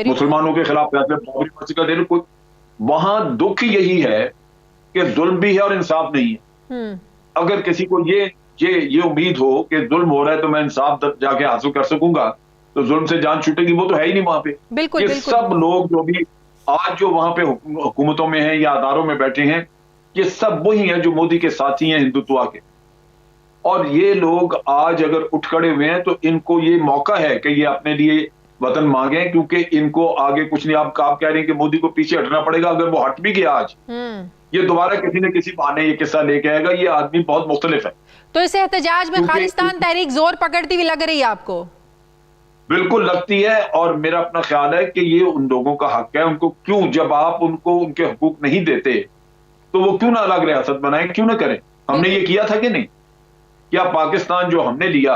मुसलमानों के खिलाफ फैसले। वहां दुख यही है कि जुल्म भी है और इंसाफ नहीं है। अगर किसी को ये उम्मीद हो कि जुल्म हो रहा है तो मैं इंसाफ जाके हासिल कर सकूंगा, तो जुल्म से जान छूटेगी, वो तो है ही नहीं वहां पे। बिल्कुल, ये बिल्कुल। सब लोग जो भी आज जो वहां पे हुकूमतों में हैं या अदारों में बैठे हैं, ये सब वही हैं जो मोदी के साथी हैं हिंदुत्व के। और ये लोग आज अगर उठ खड़े हुए हैं तो इनको ये मौका है कि ये अपने लिए वतन मांगे, क्योंकि इनको आगे कुछ नहीं। आप कह रहे हैं कि मोदी को पीछे हटना पड़ेगा। अगर वो हट भी गया आज, ये दोबारा किसी न किसी बहाने ये किस्सा लेके आएगा। ये आदमी बहुत मुख्तलिफ है। तो इस एहतजाज में खालिस्तान तहरीक जोर पकड़ती हुई लग रही है आपको? बिल्कुल लगती है, और मेरा अपना ख्याल है कि ये उन लोगों का हक है। उनको क्यों, जब आप उनको उनके हुकूक नहीं देते तो वो क्यों ना अलग रियासत बनाए, क्यों ना करें? हमने ये किया था कि नहीं? क्या पाकिस्तान जो हमने लिया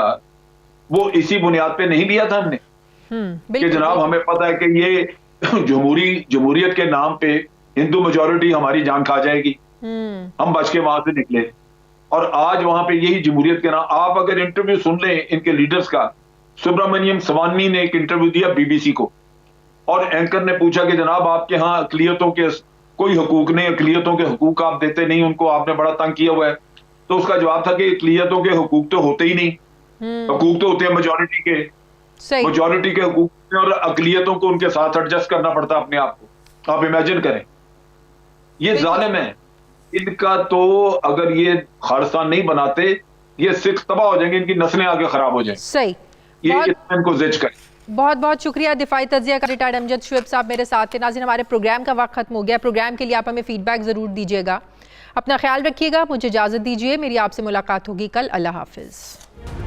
वो इसी बुनियाद पे नहीं लिया था हमने? कि जनाब हमें पता है कि ये जमहूरियत के नाम पे हिंदू मेजॉरिटी हमारी जान खा जाएगी, हम बच के वहां से निकले। और आज वहां पे यही जमहूरियत के नाम, आप अगर इंटरव्यू सुन लें इनके लीडर्स का, सुब्रमण्यम स्वामी ने एक इंटरव्यू दिया बीबीसी को, और एंकर ने पूछा कि जनाब आपके यहाँ अकलियतों के कोई हुकूक नहीं, अकलियतों के हुकूक आप देते नहीं, उनको आपने बड़ा तंग किया हुआ है। तो उसका जवाब था कि अकलियतों के हुकूक तो होते ही नहीं, हुकूक तो होते हैं मेजॉरिटी के। मेजॉरिटी के हुकूक और अकलियतों को उनके साथ एडजस्ट करना पड़ता है अपने आप को। आप इमेजिन करें, ये जालिम है। इनका तो अगर ये खालिस्तान नहीं बनाते, ये सिख तबाह हो जाएंगे, इनकी नस्लें आगे खराब हो जाएंगी। सही, ये इनको जिज करें। बहुत बहुत शुक्रिया। दिफाई तज्जिया का रिटायर्ड अमजद शुएब साहब मेरे साथ थे। नाज़रीन, हमारे प्रोग्राम का वक्त खत्म हो गया। प्रोग्राम के लिए आप हमें फीडबैक ज़रूर दीजिएगा। अपना ख्याल रखिएगा। मुझे इजाज़त दीजिए। मेरी आपसे मुलाकात होगी कल। अल्लाह हाफिज़।